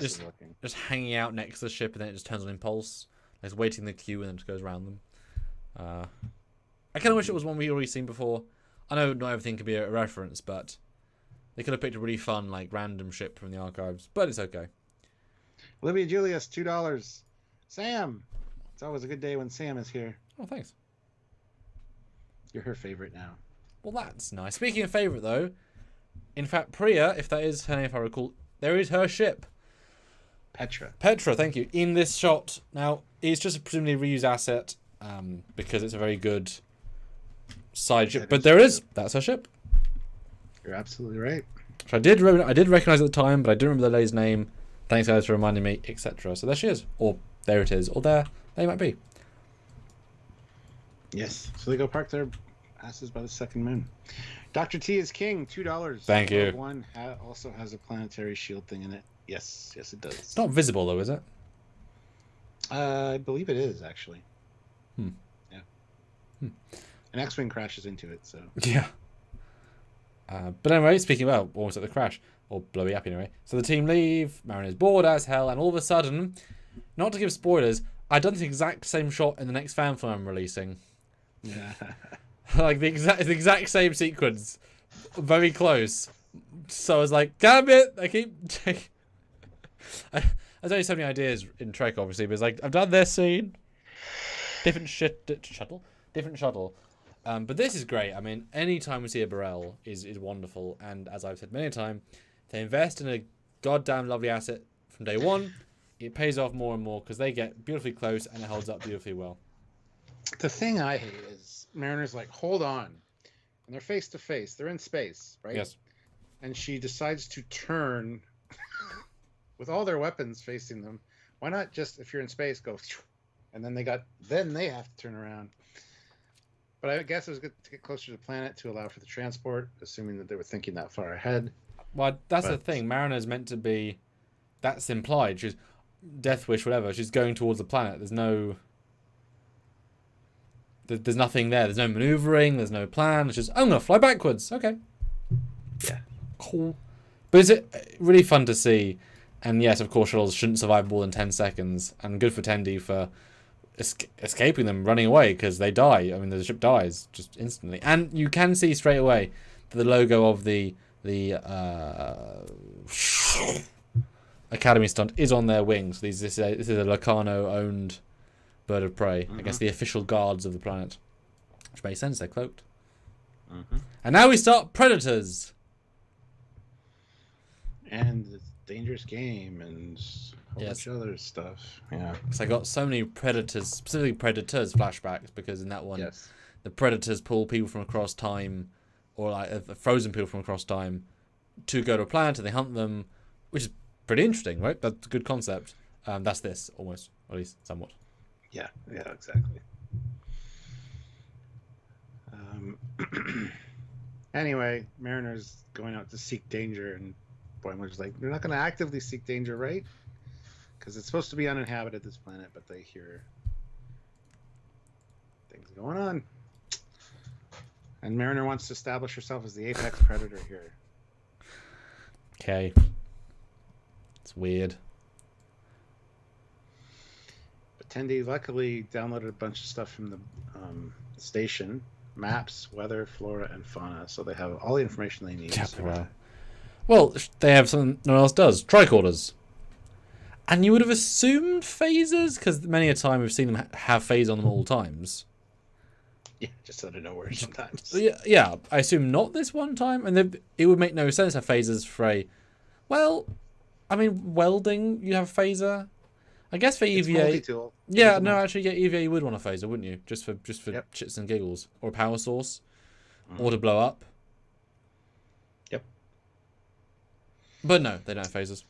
hanging out next to the ship and then it just turns on impulse. Like it's waiting in the queue and then just goes around them. I kind of wish it was one we already seen before. I know not everything could be a reference, but they could have picked a really fun, like, random ship from the archives. But it's okay. Olivia Julius, $2. Sam. It's always a good day when Sam is here. Oh, thanks. You're her favorite now. Well, that's nice. Speaking of favorite, though, in fact, Priya, if that is her name, if I recall, there is her ship. Petra, thank you. In this shot. Now, it's just a presumably reused asset because it's a very good side ship. But that's her ship. You're absolutely right. Which I did recognize at the time, but I didn't remember the lady's name. Thanks, guys, for reminding me, etc. So there she is. Or there it is. Or there they might be. Yes. So they go park their asses by the second moon. Dr. T is king, $2. Thank you. One also has a planetary shield thing in it. Yes, it does. It's not visible, though, is it? I believe it is, actually. Yeah. An X-Wing crashes into it, so... Yeah. But anyway, speaking about almost at the crash, or blowy up anyway. So the team leave, Marin is bored as hell, and all of a sudden, not to give spoilers, I've done the exact same shot in the next fan film I'm releasing. Yeah. Like the exact same sequence. Very close. So I was like, damn it! There's only so many ideas in Trek, obviously, but it's like, I've done this scene. Different shuttle. But this is great. I mean, any time we see a Burrell is wonderful. And as I've said many times, they invest in a goddamn lovely asset from day one. It pays off more and more because they get beautifully close and it holds up beautifully well. The thing I hate is Mariner's like, hold on. And they're face to face. They're in space, right? Yes. And she decides to turn with all their weapons facing them. Why not just, if you're in space, go, and then they have to turn around. But I guess it was good to get closer to the planet to allow for the transport, assuming that they were thinking that far ahead. Well, that's the thing. Mariner's meant to be... That's implied. She's Death Wish, whatever. She's going towards the planet. There's no... There's nothing there. There's no maneuvering. There's no plan. It's just, I'm going to fly backwards. Okay. Yeah. Cool. But is it really fun to see? And yes, of course, shuttles shouldn't survive more than 10 seconds. And good for Tendi for escaping them, running away, because they die. I mean, the ship dies just instantly. And you can see straight away that the logo of the Academy stunt is on their wings. This is a Locarno-owned bird of prey. I guess the official guards of the planet. Which makes sense, they're cloaked. And now we start Predators. And the Dangerous Game and a whole bunch of other stuff. Yeah. Because I got so many Predators, specifically Predators flashbacks, because in that one, the Predators pull people from across time, or like frozen people from across time, to go to a planet and they hunt them, which is pretty interesting, right? That's a good concept. That's this, almost, or at least somewhat. Yeah, exactly. Anyway, Mariner's going out to seek danger, and Boimler's like, they're not going to actively seek danger, right? Because it's supposed to be uninhabited, this planet, but they hear things going on. And Mariner wants to establish herself as the apex predator here. Okay. It's weird. attendee luckily downloaded a bunch of stuff from the station, maps, weather, flora, and fauna, so they have all the information they need. Yeah, So wow. Well, they have something no one else does. Tricorders. And you would have assumed phasers, because many a time we've seen them have phase on them all times. yeah, just out of nowhere sometimes. Yeah, I assume not this one time, and it would make no sense to have phasers for a... Well, I mean, welding, you have phaser. I guess for It's EVA... multi-tool. Yeah, no, actually, yeah, EVA you would want a phaser, wouldn't you? Just for Yep. shits and giggles. Or a power source. Or to blow up. Yep. But no, they don't have phasers.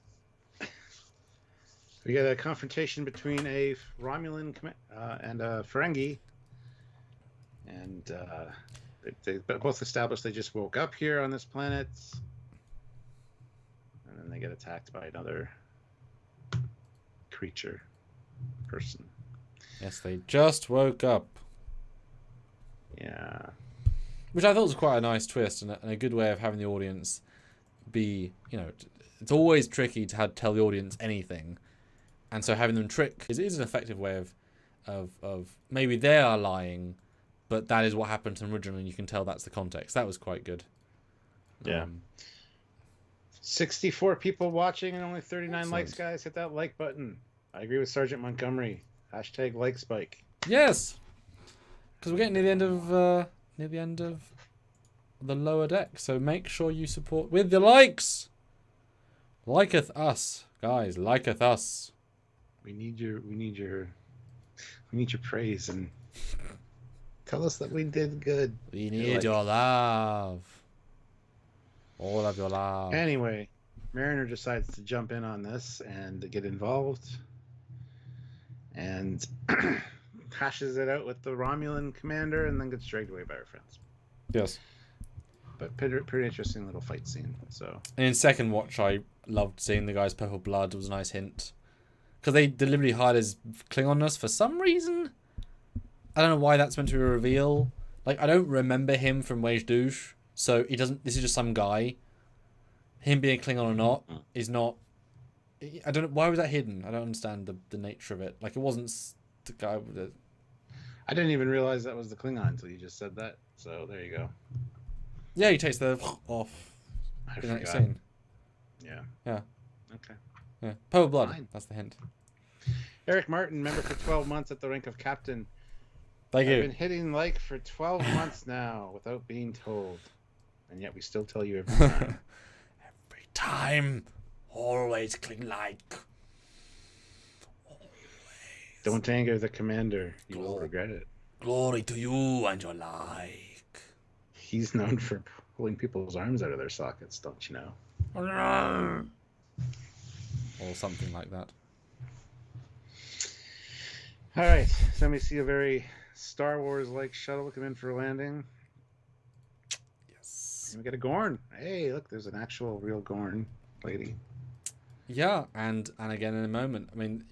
We got a confrontation between a Romulan and a Ferengi. And they both established they just woke up here on this planet. And then they get attacked by another creature, person. Yes, they just woke up. Yeah. Which I thought was quite a nice twist and a good way of having the audience be, it's always tricky to tell the audience anything. And so having them trick is an effective way of maybe they are lying, but that is what happened to them originally, and you can tell that's the context. That was quite good. Yeah. 64 people watching and only 39 Excellent. likes, guys. Hit that like button. I agree with Sergeant Montgomery. Hashtag like spike. Yes, because we're getting near the end of the lower deck. So make sure you support with the likes. Liketh us, guys. Liketh us. We need your praise and tell us that we did good. We need your love. All of your love. Anyway, Mariner decides to jump in on this and to get involved, and hashes it out with the Romulan commander, and then gets dragged away by her friends. Yes. But pretty interesting little fight scene. So. And in second watch, I loved seeing the guy's purple blood. It was a nice hint. Because they deliberately hide his Klingonness for some reason. I don't know why that's meant to be a reveal. Like, I don't remember him from Wage Douche. So he doesn't... This is just some guy. Him being Klingon or not is not... I don't know... Why was that hidden? I don't understand the nature of it. Like, it wasn't the guy with the... I didn't even realize that was the Klingon until you just said that. So, there you go. Yeah, he takes the... off. I In that forgot. scene. Yeah. Yeah. Okay. Yeah. Purple blood. Fine. That's the hint. Eric Martin, member for 12 months at the rank of captain. Thank I've you. been hitting like for 12 months now without being told. And yet we still tell you every time. Every time. Always cling like. Always. Don't anger the commander. You will regret it. Glory to you and your like. He's known for pulling people's arms out of their sockets, don't you know? Or something like that. All right. So then we see a very Star Wars-like shuttle come in for a landing. Yes. And we get a Gorn. Hey, look, there's an actual real Gorn lady. Yeah, and again in a moment. I mean,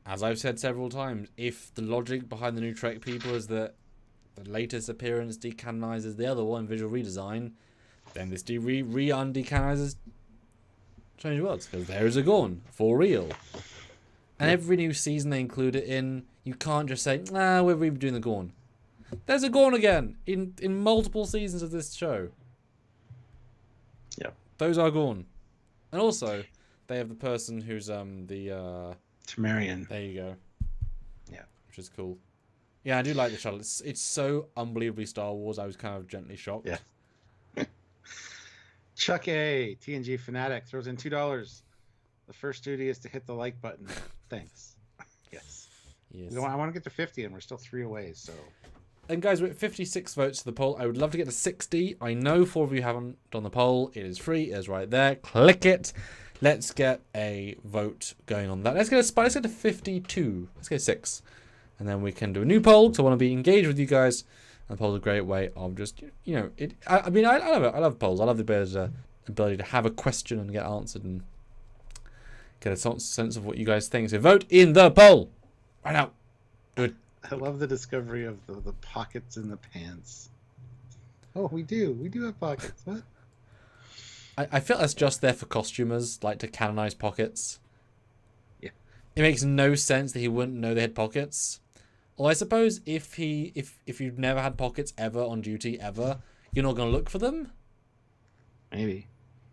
as I've said several times, if the logic behind the new Trek people is that the latest appearance decanonizes the other one, visual redesign, then this undecanonizes Strange Worlds, because there is a Gorn for real. And every new season they include it in. You can't just say, we're redoing the Gorn. There's a Gorn again in multiple seasons of this show. Yep. Those are Gorn. And also, they have the person who's the Temerian. there you go. Yeah. Which is cool. Yeah, I do like the shuttle. It's so unbelievably Star Wars. I was kind of gently shocked. Yeah. Chuck A, TNG fanatic, throws in $2. The first duty is to hit the like button. Thanks. Yes. Yes. I want to get to 50, and we're still 3 away. So. And guys, we're at 56 votes to the poll. I would love to get to 60. I know 4 of you haven't done the poll. It is free. It is right there. Click it. Let's get a vote going on that. Let's get to 52. Let's get 6. And then we can do a new poll. So I want to be engaged with you guys. And the poll's a great way of just, it. I mean, I love it. I love polls. I love the ability to have a question and get answered and get a sense of what you guys think. So vote in the poll right now. Do it. I love the discovery of the pockets in the pants. Oh, we do have pockets. What? I feel that's just there for costumers, like to canonize pockets. Yeah. it makes no sense that he wouldn't know they had pockets. Or I suppose if you've never had pockets ever on duty ever, you're not gonna look for them. Maybe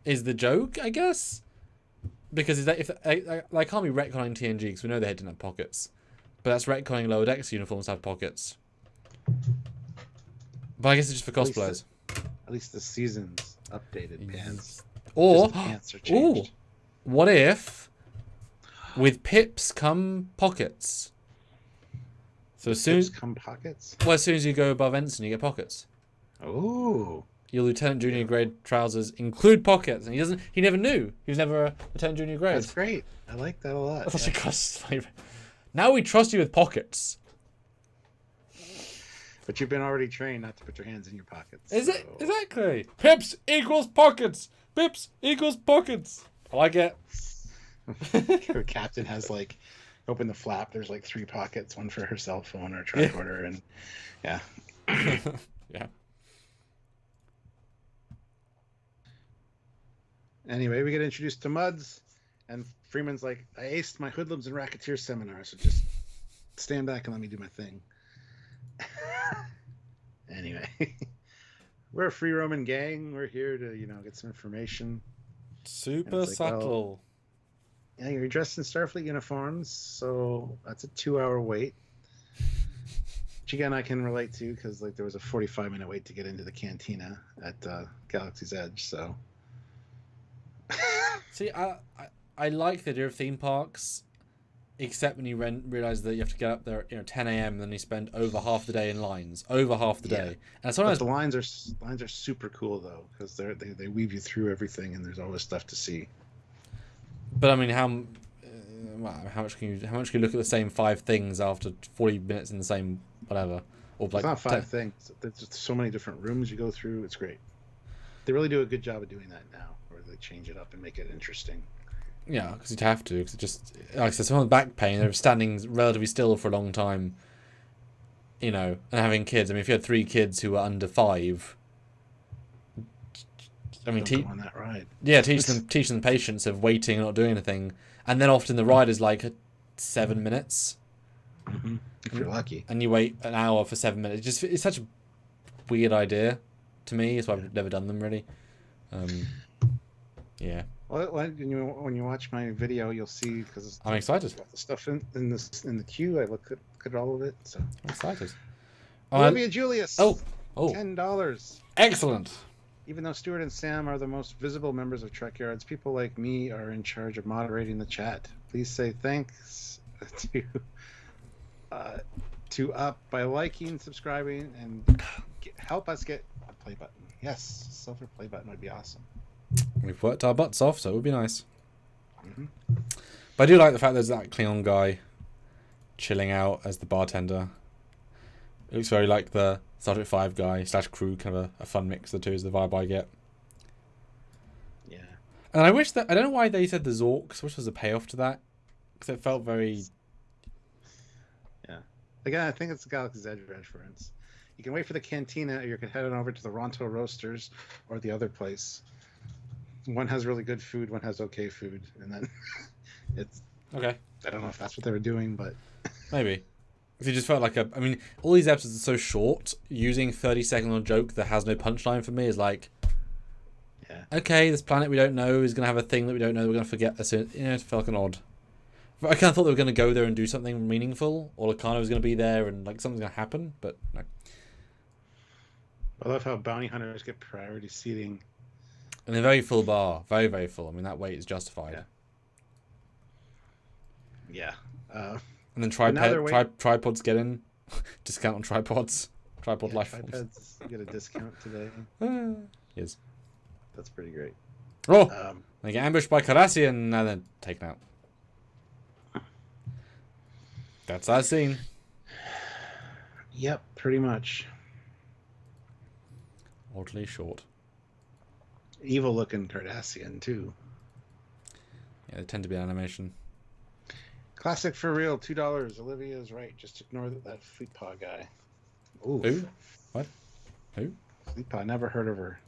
is the joke, I guess, because is that if I can't be retconning TNG because we know they didn't have pockets, but that's retconning lower decks uniforms to have pockets. But I guess it's just for cosplayers. At least the season's updated pants. Or pants are changed. What if with pips come pockets? So as soon as come pockets. Well, as soon as you go above ensign, you get pockets. Oh. Your lieutenant junior grade trousers include pockets, and he never knew. He was never a lieutenant junior grade. That's great. I like that a lot. That's such a cost. Now we trust you with pockets. But you've been already trained not to put your hands in your pockets. Is it? Exactly. Pips equals pockets. Pips equals pockets. I like it. Your captain has like, open the flap. There's like 3 pockets, one for her cell phone or tricorder, and yeah. Yeah. Anyway, we get introduced to Muds, and Freeman's like, I aced my hoodlums and racketeer seminar, so just stand back and let me do my thing. Anyway, we're a free roaming gang. We're here to, get some information. Super subtle. Well, yeah, you're dressed in Starfleet uniforms, so that's a 2-hour wait. Which again, I can relate to because there was a 45-minute wait to get into the cantina at Galaxy's Edge. So, see, I like the idea of theme parks, except when you realize that you have to get up there at 10 a.m. and then you spend over half the day in lines, over half the day. And sometimes the lines are super cool though because they weave you through everything and there's always stuff to see. But I mean, how much can you look at the same 5 things after 40 minutes in the same whatever? Or it's not 5 things. There's just so many different rooms you go through. It's great. They really do a good job of doing that now, where they change it up and make it interesting. Yeah, because you'd have to. Because it just, like I said, someone with back pain, they're standing relatively still for a long time. And having kids. I mean, if you had 3 kids who were under 5. I mean, go on that ride. Yeah, teach them patience of waiting and not doing anything, and then often the ride is like 7 minutes. Mm-hmm. If you're lucky, and you wait an hour for 7 minutes. It's such a weird idea to me. That's why I've never done them really. Yeah. Well, when you watch my video, you'll see because I'm excited. The stuff in the queue. I look at all of it. So I'm excited. Olivia Julius. Oh, $10. Excellent. Even though Stuart and Sam are the most visible members of Trekyards, people like me are in charge of moderating the chat. Please say thanks to Up by liking, subscribing, and help us get a play button. Yes, silver play button would be awesome. We've worked our butts off, so it would be nice. Mm-hmm. But I do like the fact there's that Klingon guy chilling out as the bartender. It looks very like the Star Trek 5 guy / crew, kind of a fun mix of the two is the vibe I get. Yeah. And I wish that, I don't know why they said the Zorks, which was a payoff to that, because it felt very... Yeah. Again, I think it's the Galaxy's Edge reference. You can wait for the cantina, or you can head on over to the Ronto Roasters or the other place. One has really good food, one has okay food, and then it's... Okay. I don't know if that's what they were doing, but... Maybe. It just felt like I mean, all these episodes are so short. Using 30-second on a joke that has no punchline for me is like, yeah. Okay, this planet we don't know is gonna have a thing that we don't know. We're gonna forget as soon. It felt like an odd. I kind of thought they were gonna go there and do something meaningful, or Lacano was gonna be there and like something's gonna happen, but no. I love how bounty hunters get priority seating. And a very full bar, very very full. I mean, that wait is justified. Yeah. And then tripods get in. Discount on tripods. Tripod life tripods get a discount today. Yes. That's pretty great. Oh! They get ambushed by Cardassian and then taken out. That's that scene. Yep, pretty much. Oddly short. Evil looking Cardassian, too. Yeah, they tend to be animation. Classic for real, $2. Olivia's right. Just ignore that Fleet Paw guy. Ooh. Who? What? Who? Fleet Paw. Never heard of her.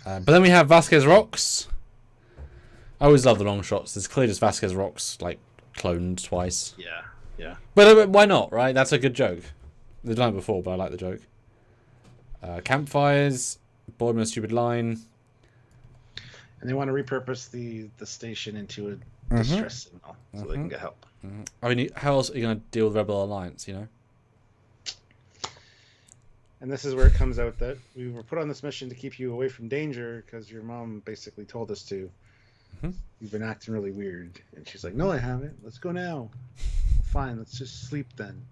But then we have Vasquez Rocks. I always love the long shots. It's clear just Vasquez Rocks like cloned twice. Yeah. But why not, right? That's a good joke. They've done it before, but I like the joke. Campfires, bored with a stupid line. And they want to repurpose the station into a distress signal so they can get help. I mean, how else are you going to deal with Rebel Alliance, you know? And this is where it comes out that we were put on this mission to keep you away from danger because your mom basically told us to. You've been acting really weird. And she's like, no, I haven't. Let's go now. Fine, let's just sleep then.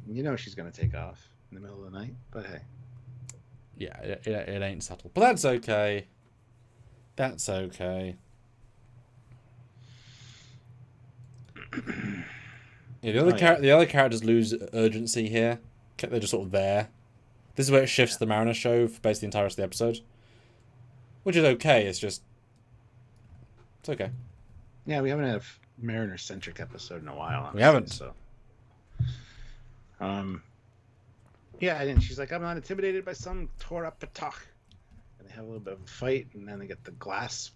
And you know she's going to take off in the middle of the night, but hey. Yeah, it ain't subtle. But that's okay. That's okay. Yeah, the other characters lose urgency here. They're just sort of there. This is where it shifts the Mariner show for basically the entire rest of the episode. Which is okay, it's okay. Yeah, we haven't had a Mariner-centric episode in a while, honestly, we haven't. So. Yeah, and she's like, I'm not intimidated by some tore-up Patak. And they have a little bit of a fight, and then they get the glass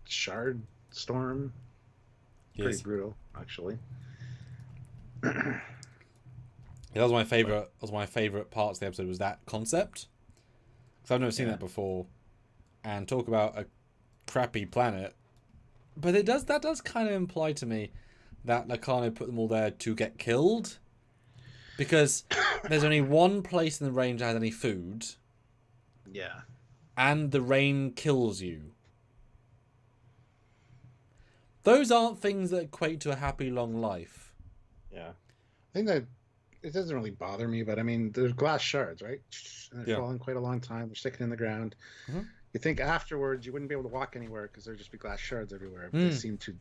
shard storm. Pretty brutal, actually. Yeah, that was my favorite. Parts of the episode was that concept, because I've never seen that before. And talk about a crappy planet, but that does kind of imply to me that Nakano put them all there to get killed, because there's only one place in the range that has any food. Yeah. And the rain kills you. Those aren't things that equate to a happy long life. Yeah. I think that it doesn't really bother me, but I mean, there's glass shards, right? And they're falling quite a long time. They're sticking in the ground. You think afterwards you wouldn't be able to walk anywhere because there'd just be glass shards everywhere. But they seem to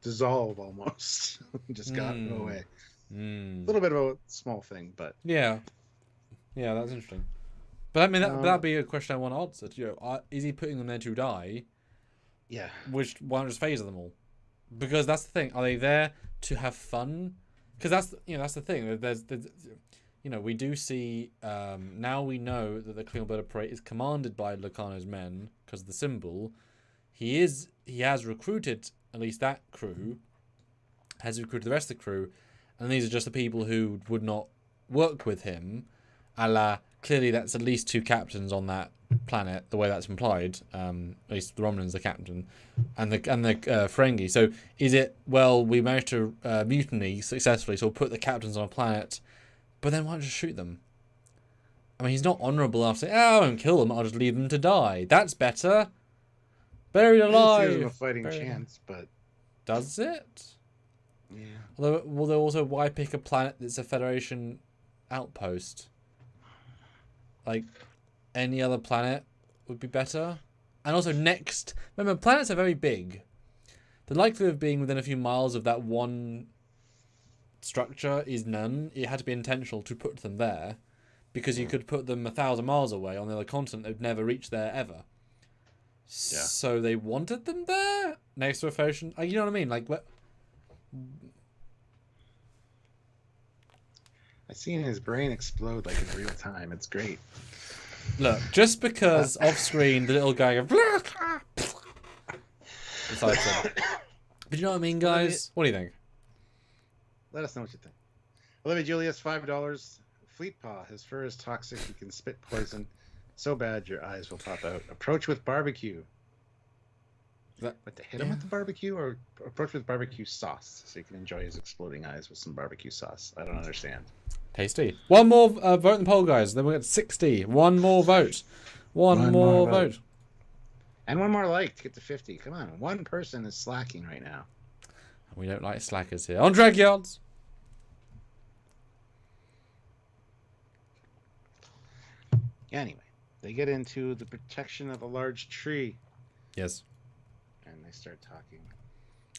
dissolve almost. Just got away. A little bit of a small thing, but... Yeah, that's interesting. But I mean, that'd be a question I want to answer. You know, is he putting them there to die? Yeah. Why not just phase them all? Because that's the thing. Are they there to have fun? Because that's the thing. There's we do see now we know that the Klingon Bird of Prey is commanded by Locarno's men because of the symbol. He has recruited at least that crew, has recruited the rest of the crew, and these are just the people who would not work with him. Clearly that's at least 2 captains on that planet, the way that's implied. At least the Romulan's the captain, and the Ferengi. So is it, well, we managed to mutiny successfully, so we'll put the captains on a planet, but then why not just shoot them? I mean, he's not honourable enough to say, I won't kill them, I'll just leave them to die. That's better. Buried alive. A fighting chance, but... Does it? Yeah. Although why pick a planet that's a Federation outpost? Like, any other planet would be better. And also next... Remember, planets are very big. The likelihood of being within a few miles of that one structure is none. It had to be intentional to put them there. Because you could put them 1,000 miles away on the other continent. They'd never reach there, ever. Yeah. So they wanted them there? Next to a Federation... You know what I mean? Like, what... I've seen his brain explode like in real time. It's great. Look, just because off screen the little guy goes, but you know what I mean, guys? What do you think? Let us know what you think. Olivia Julius, $5. Fleet Paw. His fur is toxic. He can spit poison so bad your eyes will pop out. Approach with barbecue. But to hit him with the barbecue, or approach with barbecue sauce so you can enjoy his exploding eyes with some barbecue sauce? I don't understand. Tasty. One more vote in the poll, guys. Then we'll get 60. One more vote. One more vote. And one more like to get to 50. Come on. One person is slacking right now. We don't like slackers here. On Trekyards. Anyway, they get into the protection of a large tree. Yes. And they start talking.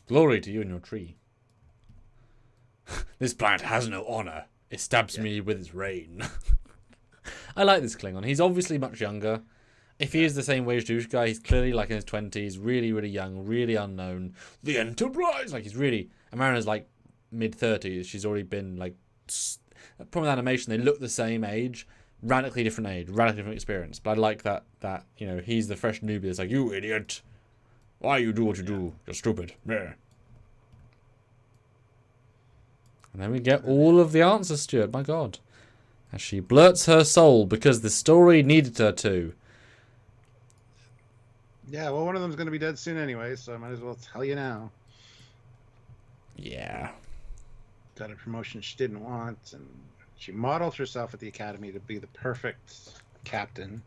Glory to you and your tree. This planet has no honor. It stabs me with its rain. I like this Klingon. He's obviously much younger. If he is the same wage douche guy, he's clearly like in his 20s, really, really young, really unknown. The Enterprise! Like, he's really... Marina's like mid-30s. She's already been like... From the animation, they look the same age. Radically different age. Radically different experience. But I like that, you know, he's the fresh newbie that's like, you idiot. Why you do what you do? You're stupid. Yeah. And then we get all of the answers, Stuart. My God. As she blurts her soul because the story needed her to. Yeah, well, one of them's going to be dead soon anyway, so I might as well tell you now. Yeah. Got a promotion she didn't want, and she modeled herself at the academy to be the perfect captain.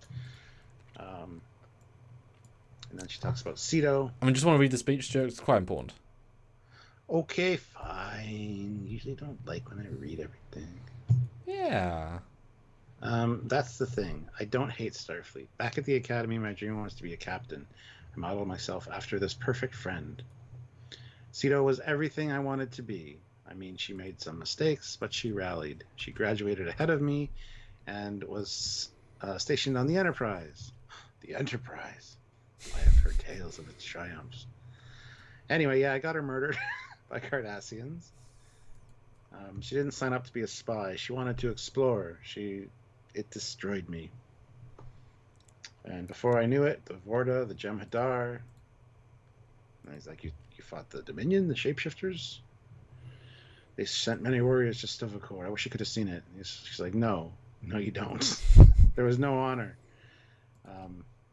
And then she talks about Ceto. I mean, just want to read the speech, Stuart. It's quite important. Okay, fine. Usually don't like when I read everything. Yeah. That's the thing. I don't hate Starfleet. Back at the academy, my dream was to be a captain. I modeled myself after this perfect friend. Ceto was everything I wanted to be. I mean, she made some mistakes, but she rallied. She graduated ahead of me and was stationed on the Enterprise. The Enterprise. I have heard tales of its triumphs. Anyway, yeah, I got her murdered by Cardassians. She didn't sign up to be a spy. She wanted to explore. It destroyed me. And before I knew it, the Vorta, the Jem'Hadar. And he's like, you fought the Dominion, the shapeshifters? They sent many warriors to Stovacor. I wish you could have seen it. She's like, no, you don't. There was no honor.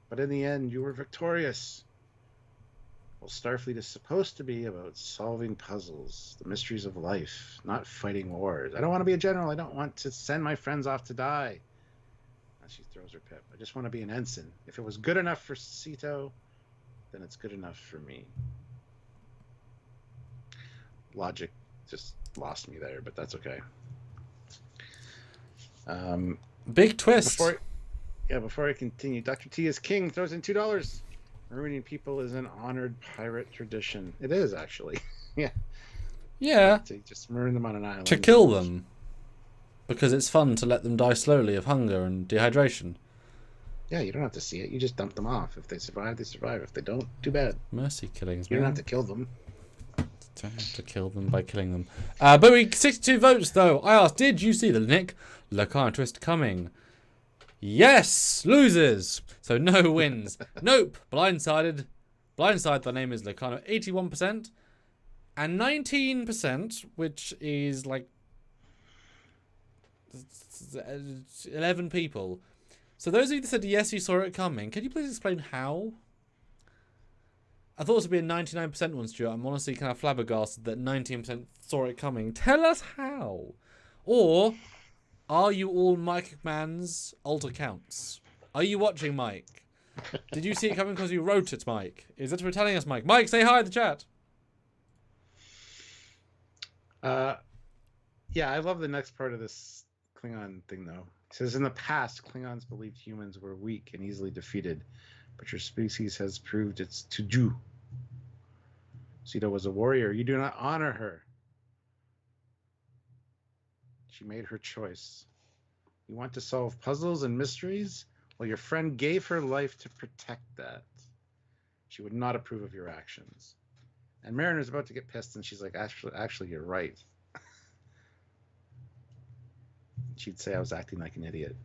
But in the end, you were victorious. Well, Starfleet is supposed to be about solving puzzles, the mysteries of life, not fighting wars. I don't want to be a general. I don't want to send my friends off to die. And she throws her pip. I just want to be an ensign. If it was good enough for Ceto, then it's good enough for me. Logic just lost me there, but that's okay. Big twist. Before I continue, Dr. T is king, throws in $2. Maroonian people is an honored pirate tradition. It is, actually. Yeah. Yeah. To just maroon them on an island. To kill them. Because it's fun to let them die slowly of hunger and dehydration. Yeah, you don't have to see it. You just dump them off. If they survive, they survive. If they don't, too bad. Mercy killings, You man. don't have to kill them. Don't have to kill them by killing them. But we 62 votes, though. I asked, did you see the Nick Lacana twist coming? Yes! Loses! So no wins. Nope! Blindsided. Blindside, the name is Lacana. 81%. And 19%, which is like 11 people. So those of you that said yes, you saw it coming, can you please explain how? I thought it would be a 99% one, Stuart. I'm honestly kind of flabbergasted that 19% saw it coming. Tell us how. Or are you all Mike McMahon's alt accounts? Are you watching, Mike? Did you see it coming because you wrote it, Mike? Is that what you're telling us, Mike? Mike, say hi in the chat. Yeah, I love the next part of this Klingon thing, though. It says, in the past, Klingons believed humans were weak and easily defeated, but your species has proved it's to do. Ceto was a warrior. You do not honor her. She made her choice. You want to solve puzzles and mysteries? Well, your friend gave her life to protect that. She would not approve of your actions. And Mariner's about to get pissed, and she's like, actually, you're right. She'd say I was acting like an idiot.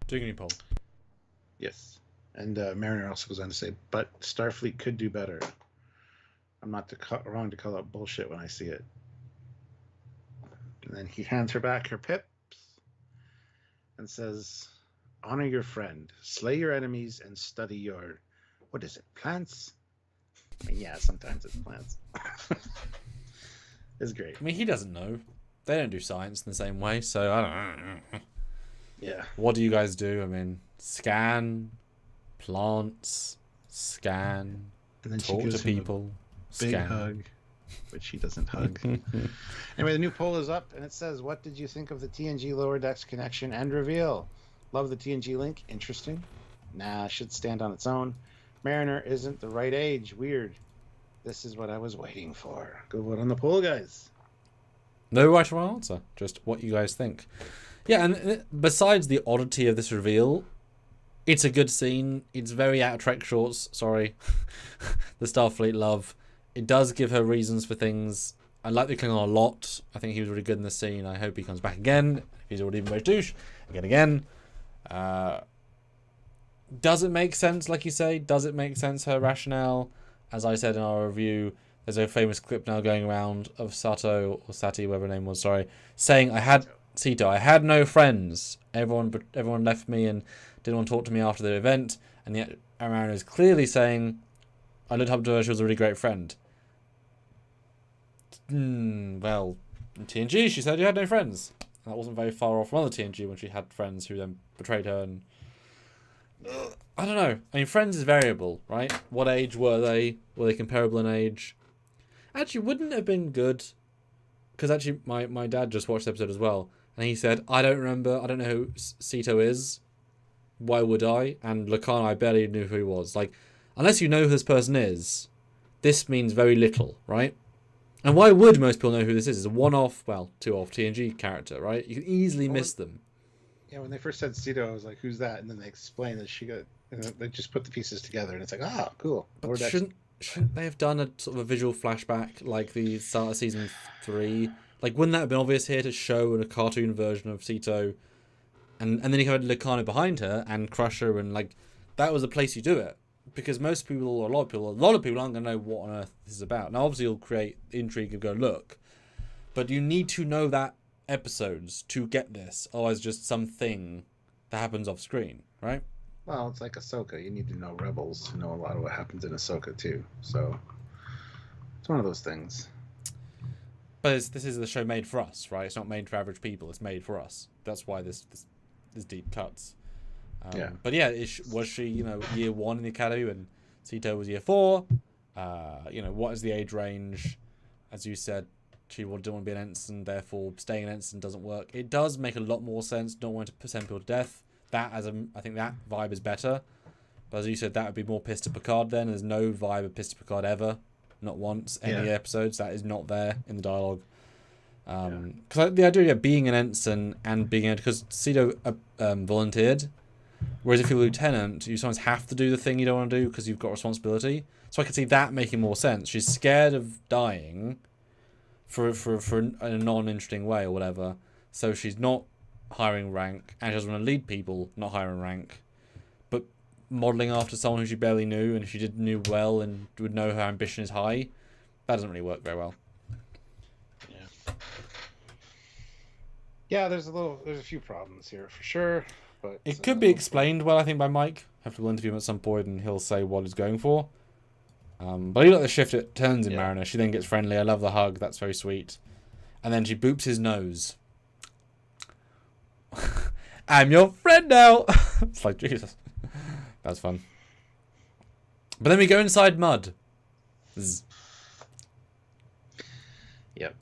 Dignity poll. Yes. And Mariner also goes on to say, but Starfleet could do better. I'm not wrong to call out bullshit when I see it. And then he hands her back her pips and says, honor your friend, slay your enemies, and study your, what is it, plants? I mean, yeah, sometimes it's plants. It's great. I mean, he doesn't know. They don't do science in the same way, so I don't know. Yeah. What do you guys do? I mean, scan plants, scan, And then talk to people, big scan. hug, which he doesn't hug. Anyway, the new poll is up, and it says, what did you think of the TNG Lower Decks connection and reveal? Love the TNG link. Interesting. Nah, should stand on its own. Mariner isn't the right age. Weird. This is what I was waiting for. Go vote on the poll, guys. No right or wrong answer. Just what you guys think. Yeah, and besides the oddity of this reveal, it's a good scene. It's very out of Trek shorts. Sorry. The Starfleet love. It does give her reasons for things. I like the Klingon a lot. I think he was really good in this scene. I hope he comes back again. If he's already been very douche. Again. Does it make sense, like you say? Does it make sense, her rationale? As I said in our review, there's a famous clip now going around of Sato, or Sati, whatever her name was, sorry, saying, Sito, I had no friends. Everyone left me and didn't want to talk to me after the event. And yet Aaron is clearly saying, I looked up to her, she was a really great friend. Well, in TNG, she said you had no friends. And that wasn't very far off from other TNG when she had friends who then betrayed her. And I don't know. I mean, friends is variable, right? What age were they? Were they comparable in age? Actually, wouldn't it have been good? Because actually, my dad just watched the episode as well. And he said, I don't know who Sito is. Why would I? And Lacan, I barely knew who he was. Like, unless you know who this person is, this means very little, right? And why would most people know who this is? It's a one-off, well, two-off TNG character, right? You can easily miss them. Yeah, when they first said Sito, I was like, who's that? And then they explained that she got... And they just put the pieces together, and it's like, cool. But shouldn't they have done a sort of a visual flashback like the start of season 3? Like, wouldn't that have been obvious here to show a cartoon version of Sito? And then you had Lucano behind her and Crusher, and like that was the place you do it. Because most people, or a lot of people aren't going to know what on earth this is about. Now, obviously, you'll create intrigue and go look, but you need to know that episodes to get this, otherwise just something that happens off screen, right? Well, it's like Ahsoka. You need to know Rebels to know a lot of what happens in Ahsoka too. So it's one of those things. But this is the show made for us, right? It's not made for average people. It's made for us. That's why this deep cuts. Yeah. But yeah, was she, year 1 in the academy when Sito was year 4? What is the age range? As you said, she didn't want to be an ensign, therefore staying an ensign doesn't work. It does make a lot more sense, not wanting to send people to death. I think that vibe is better. But as you said, that would be more pissed at Picard then. There's no vibe of pissed at Picard ever. Not once. Any episodes. That is not there in the dialogue. Because the idea of being an ensign and being... Because Sito volunteered. Whereas if you're a lieutenant, you sometimes have to do the thing you don't want to do because you've got responsibility. So I could see that making more sense. She's scared of dying for in a non-interesting way or whatever. So she's not hiring rank, and she doesn't want to lead people, not hiring rank, but modelling after someone who she barely knew, and if she knew well and would know her ambition is high, that doesn't really work very well. Yeah, there's a few problems here for sure. But it could be explained well, I think, by Mike. I have to interview him at some point, and he'll say what he's going for. But I do like the shift it turns in Mariner. She then gets friendly. I love the hug. That's very sweet. And then she boops his nose. I'm your friend now. It's like, Jesus. That's fun. But then we go inside mud. Zzz. Yep.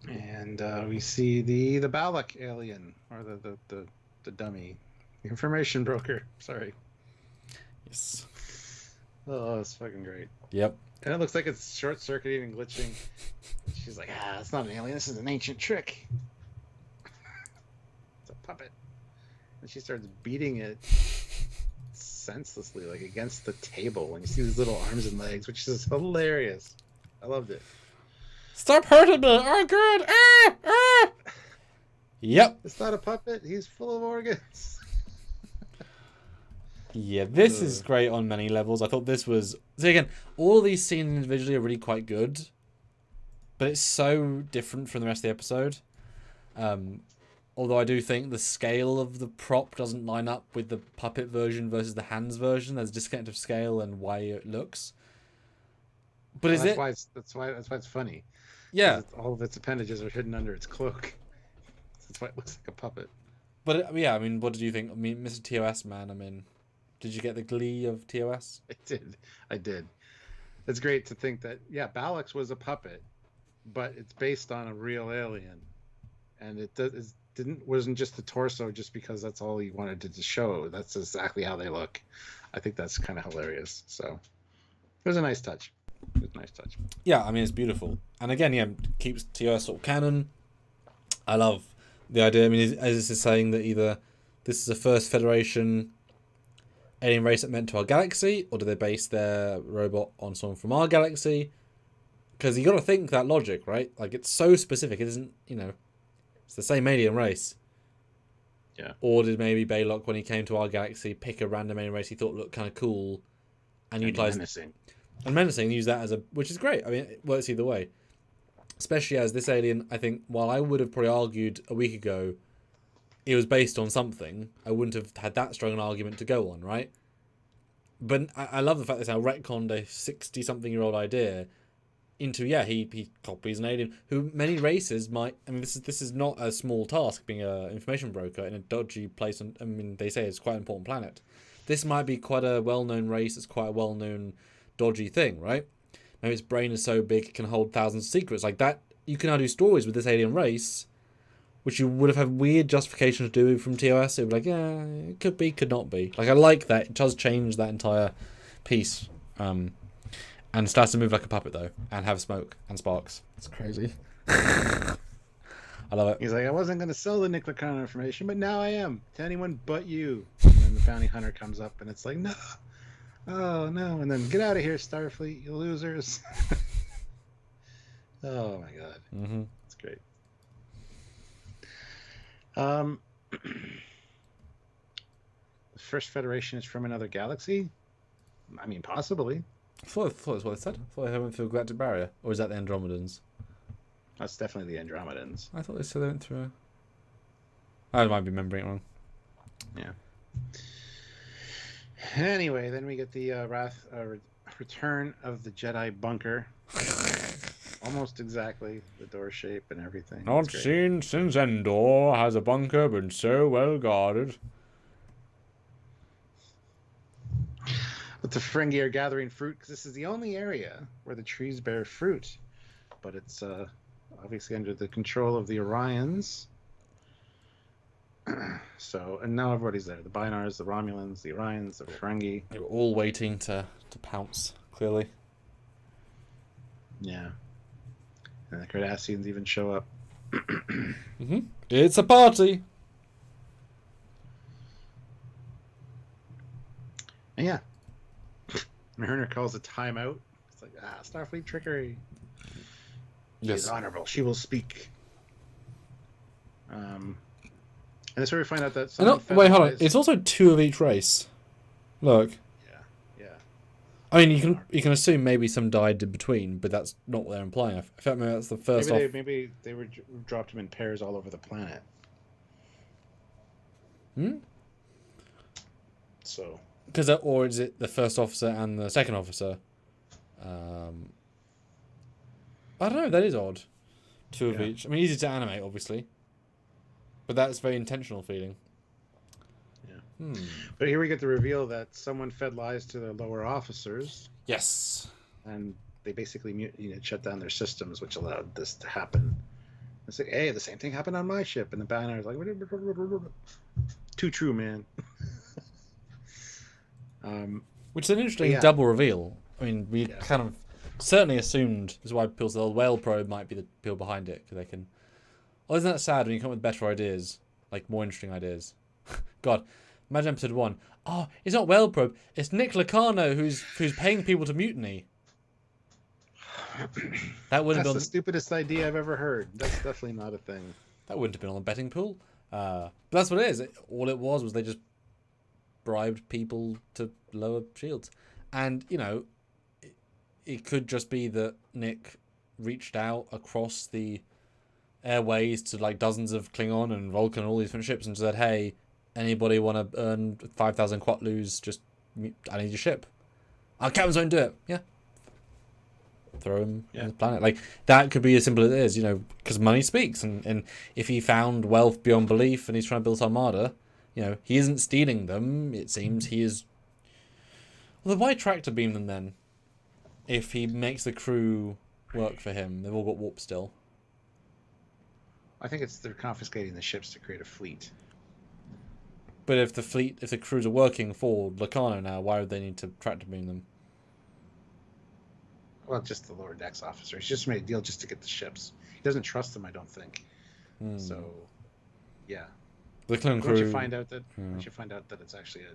And we see the Balak alien, or the dummy, the information broker. Sorry. Yes. Oh, it's fucking great. Yep. And it looks like it's short-circuiting and glitching. She's like, it's not an alien. This is an ancient trick. It's a puppet. And she starts beating it senselessly, like against the table. When you see these little arms and legs, which is hilarious. I loved it. Stop hurting me! Oh, good! Ah! Yep. It's not a puppet. He's full of organs. Yeah, this is great on many levels. I thought this was... So again, all of these scenes individually are really quite good, but it's so different from the rest of the episode. Although I do think the scale of the prop doesn't line up with the puppet version versus the hands version. There's a disconnect of scale and way it looks. But that's why it's funny. Yeah. All of its appendages are hidden under its cloak. That's why it looks like a puppet. But yeah, I mean, what did you think? I mean, Mr. TOS, man, I mean... Did you get the glee of TOS? I did. It's great to think that, Balak was a puppet, but it's based on a real alien. And it wasn't just the torso just because that's all he wanted to show. That's exactly how they look. I think that's kind of hilarious. So it was a nice touch. Yeah, I mean, it's beautiful. And again, keeps TOS sort of canon. I love the idea. I mean, as this is saying that either this is the first Federation alien race that meant to our galaxy, or do they base their robot on someone from our galaxy? Because you got to think that logic, right? Like, it's so specific. It isn't, it's the same alien race. Yeah. Or did maybe Baylock, when he came to our galaxy, pick a random alien race he thought looked kind of cool and utilize menacing, use that as a, which is great. I mean, it works either way. Especially as this alien, I think, while I would have probably argued a week ago it was based on something, I wouldn't have had that strong an argument to go on, right? But I love the fact that it's now retconned a 60-something-year-old idea into, yeah, he copies an alien who many races might. I mean, this is not a small task, being an information broker in a dodgy place. And I mean, they say it's quite an important planet. This might be quite a well-known race. It's quite a well-known dodgy thing, right? Maybe its brain is so big it can hold thousands of secrets like that. You can now do stories with this alien race, which you would have had weird justification to do from TOS. It would be like, yeah, it could be, could not be. Like, I like that. It does change that entire piece. And starts to move like a puppet, though, and have smoke and sparks. It's crazy. I love it. He's like, I wasn't going to sell the Nick Lacana information, but now I am. To anyone but you. And then the bounty hunter comes up, and it's like, no. Oh, no. And then, get out of here, Starfleet, you losers. Oh, my God. Mm-hmm. That's great. The First Federation is from another galaxy? I mean, possibly. I thought that's what they said. I thought they went through a galactic barrier. Or is that the Andromedans? That's definitely the Andromedans. I thought they said they went through a... I might be remembering it wrong. Yeah. Anyway, then we get the return of the Jedi bunker. Almost exactly the door shape and everything. Not seen since Endor has a bunker been so well guarded. But the Ferengi are gathering fruit because this is the only area where the trees bear fruit. But it's obviously under the control of the Orions. So, and now everybody's there. The Binars, the Romulans, the Orions, the Ferengi. They were all waiting to pounce, clearly. Yeah. And the Cardassians even show up. Mm-hmm. It's a party! And yeah. Mariner calls a timeout. It's like, Starfleet trickery. Yes. She's honorable. She will speak. And that's where we find out that wait, hold on. It's also 2 of each race. Look. Yeah. I mean, you can assume maybe some died in between, but that's not what they're implying. I felt maybe that's the first. Maybe they were dropped them in pairs all over the planet. So. Or is it the first officer and the second officer? I don't know. That is odd. 2 of each. I mean, easy to animate, obviously. But that's very intentional feeling. Yeah. But here we get the reveal that someone fed lies to the lower officers. Yes. And they basically shut down their systems, which allowed this to happen. It's like, hey, the same thing happened on my ship. And the Banner's like, too true, man. Which is an interesting double reveal. I mean, we kind of certainly assumed, this is why people say the whale probe might be the people behind it, because they can... Oh, isn't that sad when you come up with better ideas? Like, more interesting ideas. God, imagine episode 1. Oh, it's not whale probe, it's Nick Lacano who's paying people to mutiny. That wouldn't That's the stupidest idea I've ever heard. That's definitely not a thing. That wouldn't have been on the betting pool. But that's what it is. All it was they just bribed people to lower shields. And, it could just be that Nick reached out across the airways to like dozens of Klingon and Vulcan and all these different ships and said, hey, anybody want to earn 5,000 Quatlus? Just, I need your ship. Our captains won't do it. Yeah. Throw him on the planet. Like, that could be as simple as it is, because money speaks. And if he found wealth beyond belief and he's trying to build Armada, he isn't stealing them. It seems he is... Well, then why tractor beam them then? If he makes the crew work for him. They've all got warp still. I think they're confiscating the ships to create a fleet. But if the crews are working for Lacano now, why would they need to tractor beam them? Well, just the lower decks officer. He's just made a deal just to get the ships. He doesn't trust them, I don't think. So, yeah. The Klingon crew. Once you find out that it's actually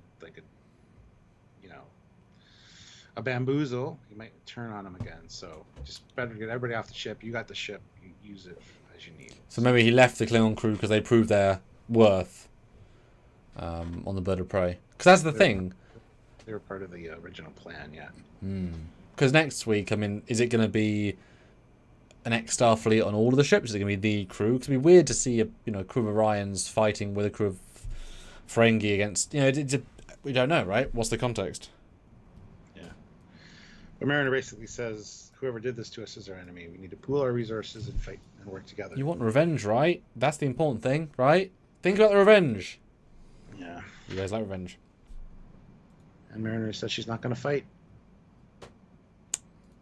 a bamboozle, you might turn on him again. So just better get everybody off the ship. You got the ship. You use it as you need. So maybe he left the Klingon crew because they proved their worth, on the bird of prey. Because that's the thing. They were part of the original plan, yeah. Because next week, I mean, is it going to be an X-Star fleet on all of the ships? Is it going to be the crew? Because it'd be weird to see a crew of Orions fighting with a crew of Ferengi against... we don't know, right? What's the context? Yeah. But Mariner basically says, whoever did this to us is our enemy. We need to pool our resources and fight and work together. You want revenge, right? That's the important thing, right? Think about the revenge. Yeah. You guys like revenge. And Mariner says she's not going to fight.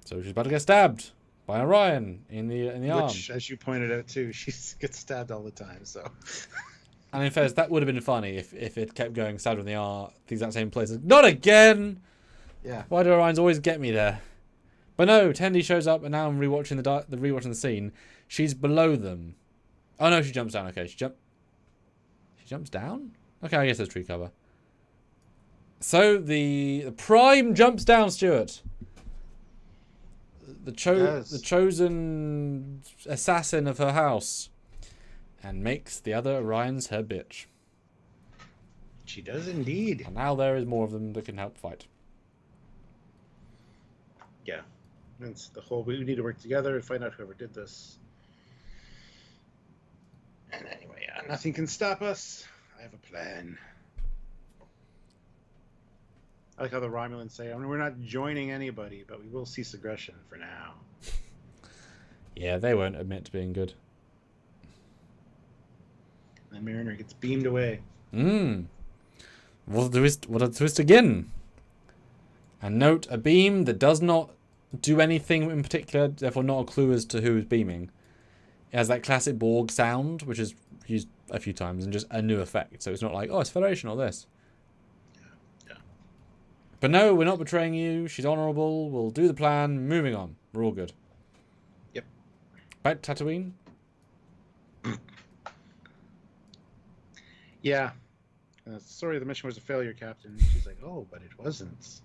So she's about to get stabbed by Orion in the arm. Which, as you pointed out too, she gets stabbed all the time. So. And in fairness, that would have been funny if it kept going stabbed in the arm, the exact same place. Not again. Yeah. Why do Orions always get me there? But no, Tendi shows up, and now I'm rewatching the scene. She's below them. Oh no, she jumps down. Okay, she jumps down. Okay, I guess there's tree cover. So the Prime jumps down, Stuart. The chosen assassin of her house, and makes the other Orions her bitch. She does indeed. And now there is more of them that can help fight. Yeah. It's the whole, we need to work together and find out whoever did this. And anyway, yeah, nothing can stop us. I have a plan. I like how the Romulans say, we're not joining anybody, but we will cease aggression for now. Yeah, they won't admit to being good. And Mariner gets beamed away. What a twist again. And note, a beam that does not do anything in particular, therefore not a clue as to who is beaming. It has that classic Borg sound, which is used a few times, and just a new effect. So it's not like, oh, it's Federation or this. Yeah. But no, we're not betraying you. She's honourable. We'll do the plan. Moving on. We're all good. Yep. Back to Tatooine? Yeah. Sorry, the mission was a failure, Captain. She's like, oh, but it wasn't.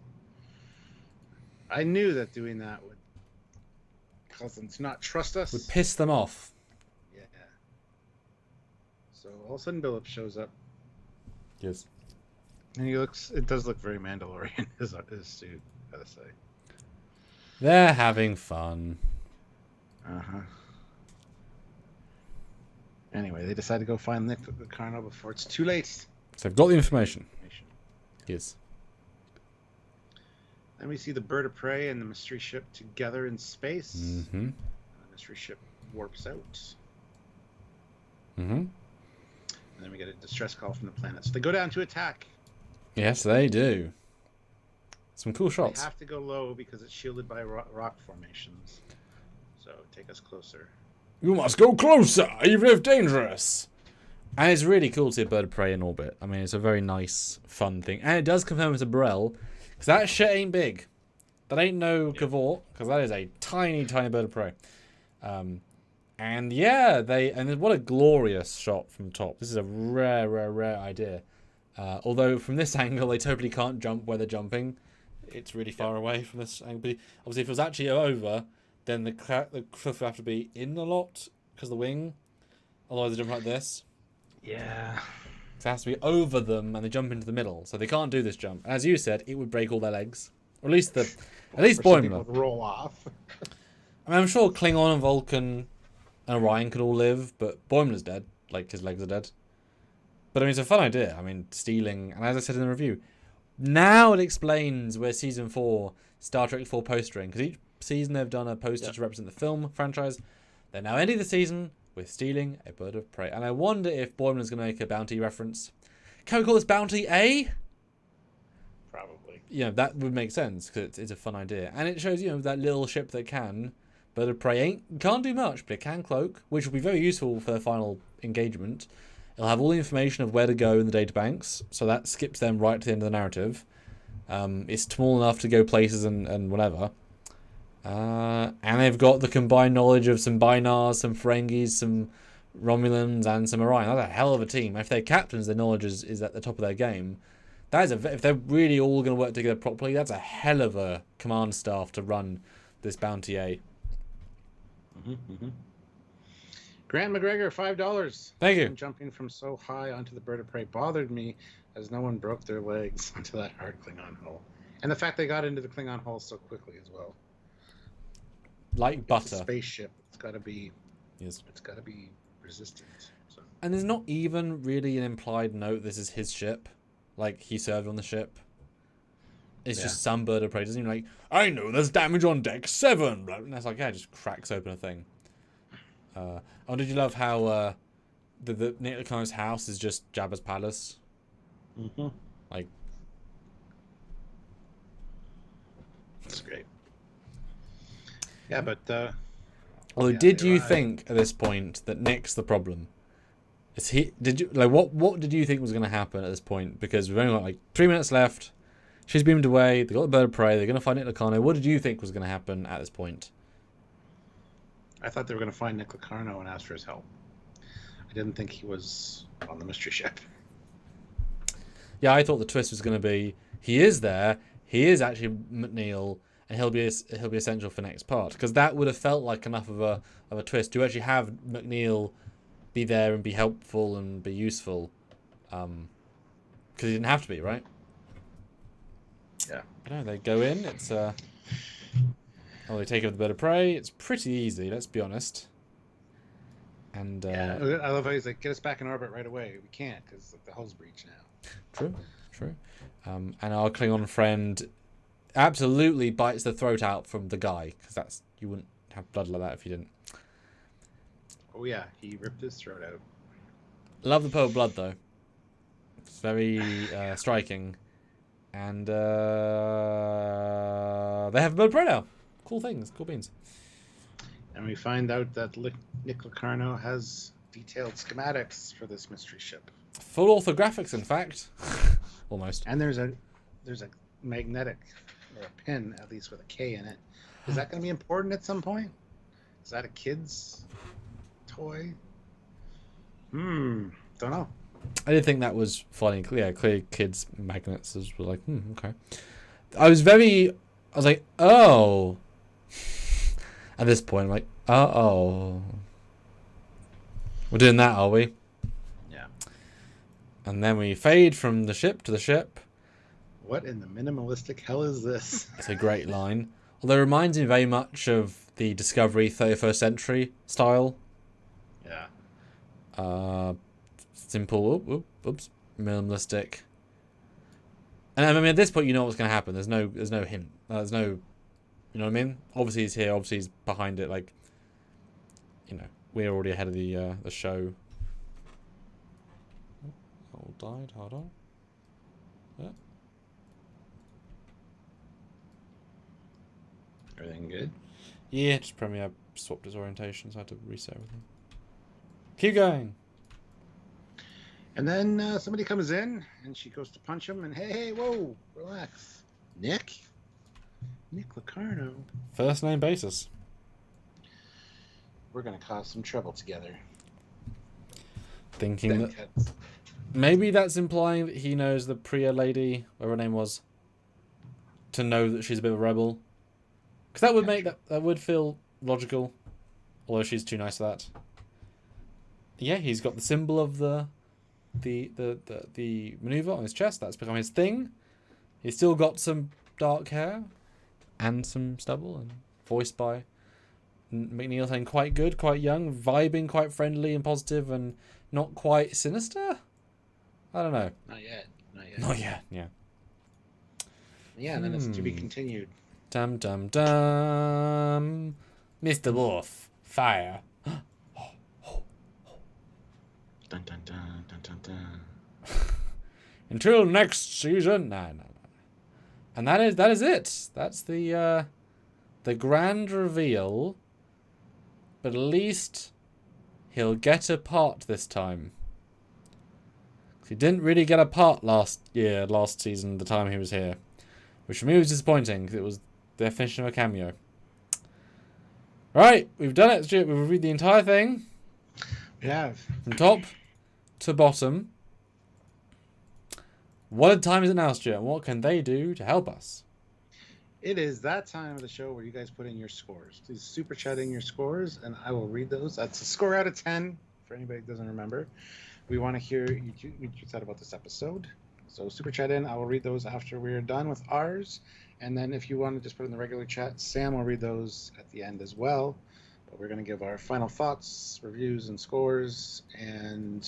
I knew that doing that would cause them to not trust us. Would piss them off. Yeah. So all of a sudden, Billups shows up. Yes. And it does look very Mandalorian, his suit, gotta say. They're having fun. Uh-huh. Anyway, they decide to go find Nick the Carno before it's too late. So they've got the information. Yes. Then we see the bird of prey and the mystery ship together in space. Mm-hmm. The mystery ship warps out. Mm-hmm. And then we get a distress call from the planet. So they go down to attack. Yes, they do. Some cool shots. They have to go low because it's shielded by rock formations. So take us closer. You must go closer, even if dangerous. And it's really cool to see a bird of prey in orbit. I mean, it's a very nice, fun thing. And it does confirm it's a Burrell. Because that shit ain't big. That ain't no Cavort. Because that is a tiny, tiny bird of prey. And yeah, what a glorious shot from top. This is a rare, rare, rare idea. Although from this angle, they totally can't jump where they're jumping. It's really far away from this angle. But obviously, if it was actually over, then the cliff would have to be in a lot because of the wing. Otherwise, they jump like this. Yeah. So it has to be over them, and they jump into the middle. So they can't do this jump. And as you said, it would break all their legs, or at least Boimler. Roll off. I mean, I'm sure Klingon and Vulcan and Orion could all live, but Boimler's dead. Like his legs are dead. But I mean, it's a fun idea. I mean, stealing, and as I said in the review, now it explains where season 4 Star Trek 4 postering, because each season they've done a poster to represent the film franchise. They're now ending the season with stealing a bird of prey. And I wonder if Boimler's going to make a bounty reference. Can we call this Bounty A? Probably. That would make sense, because it's a fun idea. And it shows, that little ship that can. Bird of prey can't do much, but it can cloak, which will be very useful for their final engagement. It'll have all the information of where to go in the databanks, so that skips them right to the end of the narrative. It's small enough to go places and whatever. And they've got the combined knowledge of some Bynars, some Ferengis, some Romulans, and some Orion. That's a hell of a team. If they're captains, their knowledge is at the top of their game. If they're really all going to work together properly, that's a hell of a command staff to run this Bounty A. Grant McGregor, $5. Thank you. Jumping from so high onto the bird of prey bothered me, as no one broke their legs onto that hard Klingon hull, and the fact they got into the Klingon hull so quickly as well. Like butter. It's a spaceship. It's got to be. Yes. It's got to be resistant. So. And there's not even really an implied note. This is his ship. Like he served on the ship. It's just some bird of prey. Doesn't even like. I know there's damage on deck 7. And that's like just cracks open a thing. Oh, did you love how the Nick Lacone's house is just Jabba's palace? Mm-hmm. Like, that's great. Yeah, but. Although, did you think at this point that Nick's the problem? Is he? Did you like what did you think was going to happen at this point? Because we've only got like 3 minutes left. She's beamed away. They got the bird of prey. They're going to find Nick Locarno. What did you think was going to happen at this point? I thought they were going to find Nick Locarno and ask for his help. I didn't think he was on the mystery ship. Yeah, I thought the twist was going to be he is there. He is actually McNeil, and he'll be essential for next part, because that would have felt like enough of a twist to actually have McNeil be there and be helpful and be useful, because he didn't have to be, right? Yeah. I don't know. They go in. It's they take over the bird of prey. It's pretty easy. Let's be honest. And yeah, I love how he's like, get us back in orbit right away. We can't because the hull's breached now. True. And our Klingon friend absolutely bites the throat out from the guy, because you wouldn't have blood like that if you didn't. Oh yeah, he ripped his throat out. Love the purple blood though. It's very striking. And they have a bird of prey now. Cool things, cool beans. And we find out that Nick Locarno has detailed schematics for this mystery ship. Full orthographics, in fact. Almost. And there's a magnetic, or a pin, at least with a K in it. Is that going to be important at some point? Is that a kid's toy? Don't know. I didn't think that was funny. Yeah, clear kids' magnets were like, okay. I was like, oh. At this point, I'm like, oh. We're doing that, are we? Yeah. And then we fade from the ship to the ship. What in the minimalistic hell is this? It's a great line. Although it reminds me very much of the Discovery 31st Century style. Yeah. Simple, oops, minimalistic. And I mean, at this point, you know what's going to happen. There's no hint. There's no, you know what I mean? Obviously, he's here. Obviously, he's behind it. Like, you know, we're already ahead of the show. All died. Hold on. Yeah. Everything good? Yeah, just Premiere swapped his orientation, so I had to reset everything. Keep going. And then somebody comes in, and she goes to punch him, and hey, whoa, relax. Nick Locarno. First name basis. We're going to cause some trouble together. Thinking that maybe that's implying that he knows the Priya lady, whatever her name was, to know that she's a bit of a rebel. Because that would make that would feel logical, although she's too nice for that. Yeah, he's got the symbol of the maneuver on his chest. That's become his thing. He's still got some dark hair and some stubble, and voiced by McNeil, saying quite good, quite young, vibing, quite friendly and positive, and not quite sinister. I don't know. Not yet. Yeah. Yeah, and then it's to be continued. Dum dum dum. Mr. Wolf, fire. Dun dun dun dun dun dun. Until next season. No. And that is it. That's the grand reveal. But at least he'll get a part this time. He didn't really get a part last season, the time he was here. Which for me was disappointing, because it was the definition of a cameo. Right, we've done it, Stuart. We've reviewed the entire thing. We have. From top to bottom. What time is it now, Stuart? And what can they do to help us? It is that time of the show where you guys put in your scores. Please super chat in your scores, and I will read those. That's a score out of 10 for anybody who doesn't remember. We want to hear what you said about this episode. So super chat in. I will read those after we're done with ours. And then if you want to just put in the regular chat, Sam will read those at the end as well. But we're going to give our final thoughts, reviews, and scores. And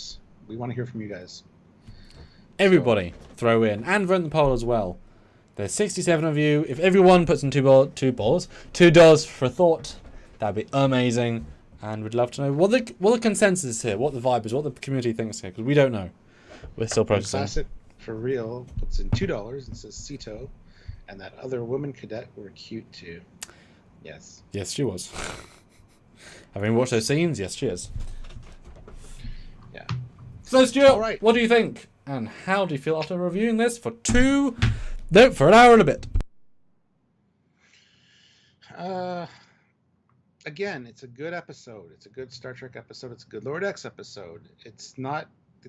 we want to hear from you guys. Everybody throw in. And run the poll as well. There's 67 of you. If everyone puts in $2 for thought, that'd be amazing. And we'd love to know what the consensus is here, what the vibe is, what the community thinks here, because we don't know. We're still processing. Classic for real puts in $2 and says Cito, and that other woman cadet were cute too. Yes. Yes, she was. Having watched those scenes, yes, she is. Yeah. So Stuart, all right. What do you think? And how do you feel after reviewing this for for an hour and a bit? Again, it's a good episode. It's a good Star Trek episode. It's a good Lower Decks episode. It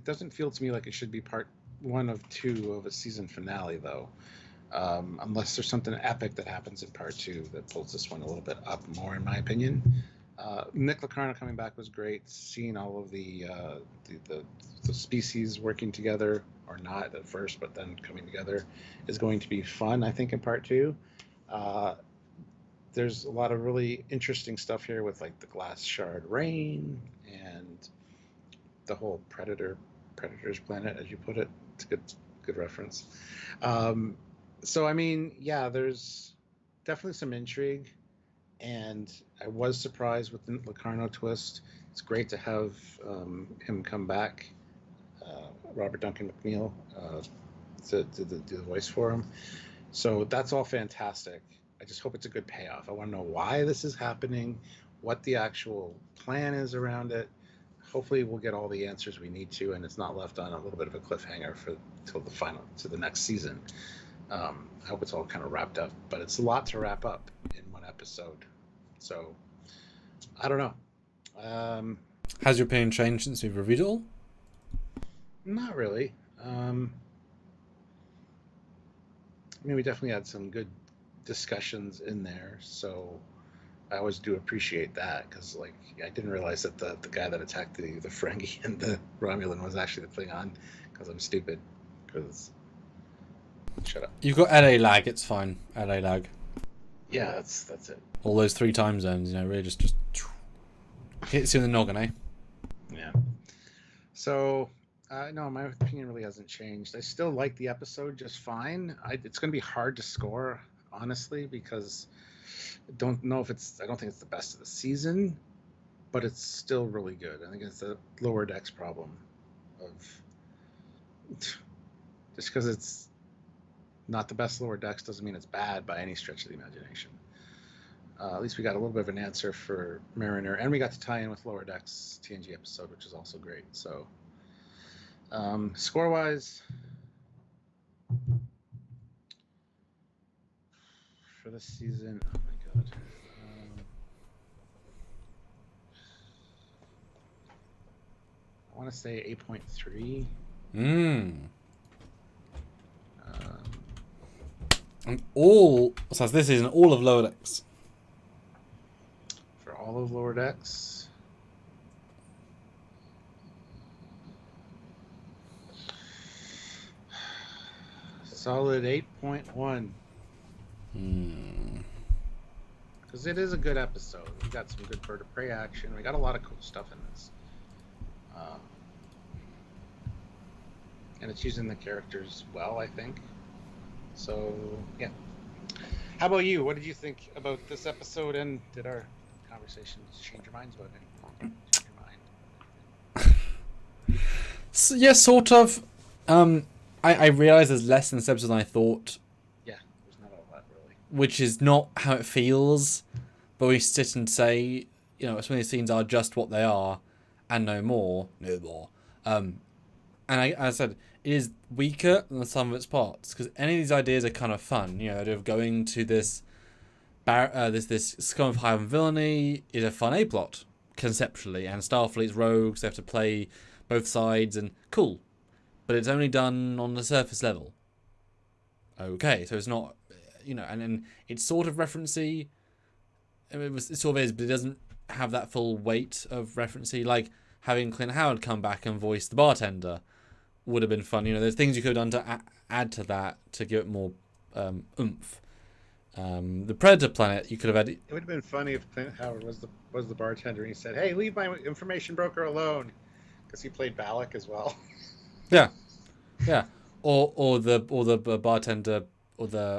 doesn't feel to me like it should be part 1 of 2 of a season finale, though. Unless there's something epic that happens in part 2 that pulls this one a little bit up more, in my opinion. Nick Locarno coming back was great. Seeing all of the species working together, or not at first, but then coming together, is going to be fun, I think, in part 2. There's a lot of really interesting stuff here with like the glass shard rain and the whole predator's planet, as you put it. It's a good reference. So I mean, yeah, there's definitely some intrigue, and I was surprised with the Locarno twist. It's great to have him come back, Robert Duncan McNeil, to do the voice for him. So that's all fantastic. I just hope it's a good payoff. I want to know why this is happening, what the actual plan is around it. Hopefully we'll get all the answers we need to, and it's not left on a little bit of a cliffhanger to the next season. I hope it's all kind of wrapped up, but it's a lot to wrap up in one episode. So I don't know. Has your opinion changed since we've reviewed it all? Not really. I mean, we definitely had some good discussions in there, so I always do appreciate that, because like I didn't realize that the guy that attacked the Ferengi and the Romulan was actually the Klingon, because I'm stupid. Because shut up. You've got LA lag. It's fine. LA lag. Yeah, that's it. All those 3 time zones, really just hits you in the noggin, eh? Yeah. So no, my opinion really hasn't changed. I still like the episode just fine. It's going to be hard to score, honestly, because I don't think it's the best of the season, but it's still really good. I think it's the Lower Decks problem of just because it's not the best Lower Decks doesn't mean it's bad by any stretch of the imagination. At least we got a little bit of an answer for Mariner, and we got to tie in with Lower Decks TNG episode, which is also great. So score-wise, for this season, oh my god, I want to say 8.3. So this isn't all of Lower Decks. For all of Lower Decks, solid 8.1. Because it is a good episode. We got some good bird of prey action. We got a lot of cool stuff in this. And it's using the characters well, I think. So, yeah. How about you? What did you think about this episode, and did our conversations change your minds about it? Change your mind? So, yeah, sort of. I realize there's less in this episode than I thought. Yeah, there's not all that, really. Which is not how it feels, but we sit and say, some of these scenes are just what they are, and no more. And I said, it is weaker than the sum of its parts, because any of these ideas are kind of fun. The idea of going to this scum of high and villainy is a fun A-plot, conceptually, and Starfleet's rogues, they have to play both sides, and cool. But it's only done on the surface level. Okay, so it's not, and then it's sort of referencey. It sort of is, but it doesn't have that full weight of referencey. Like having Clint Howard come back and voice the bartender would have been fun. There's things you could have done to add to that to give it more oomph. The Predator Planet, you could have had. It would have been funny if Clint Howard was the bartender and he said, "Hey, leave my information broker alone," because he played Balak as well. Yeah, or the bartender,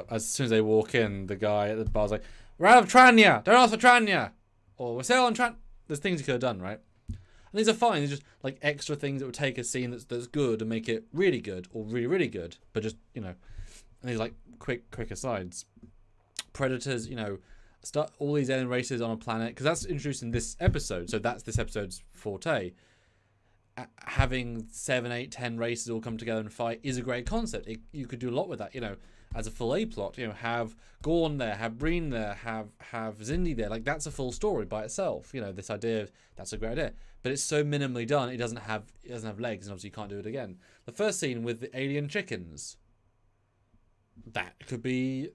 as soon as they walk in, the guy at the bar's like, "We're out of Tranya. Don't ask for Tranya," or "We're still on Tran." There's things you could have done, right? And these are fine. They're just like extra things that would take a scene that's good and make it really good or really really good. But just and these like quick asides. Predators, start all these alien races on a planet, because that's introduced in this episode. So that's this episode's forte. Having 7, 8, 10 races all come together and fight is a great concept. You could do a lot with that. As a full A plot. Have Gorn there, have Breen there, have Zindi there. Like that's a full story by itself. This idea of that's a great idea, but it's so minimally done. It doesn't have legs, and obviously you can't do it again. The first scene with the alien chickens. That could be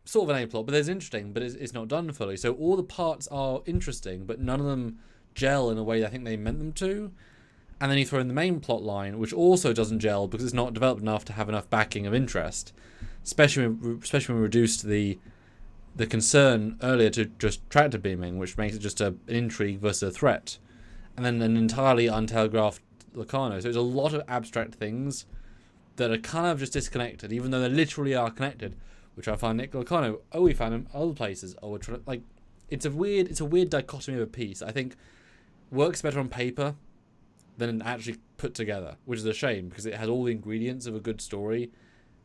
sort of an A plot, but there's interesting, but it's not done fully. So all the parts are interesting, but none of them gel in a way I think they meant them to. And then you throw in the main plot line, which also doesn't gel because it's not developed enough to have enough backing of interest. Especially when we reduced the concern earlier to just tractor beaming, which makes it just an intrigue versus a threat, and then an entirely untelegraphed Locarno. So there's a lot of abstract things that are kind of just disconnected, even though they literally are connected, which I find Nick Locarno. Oh, we found him other places. Oh, we're trying to, it's a weird dichotomy of a piece. I think works better on paper than actually put together, which is a shame because it has all the ingredients of a good story,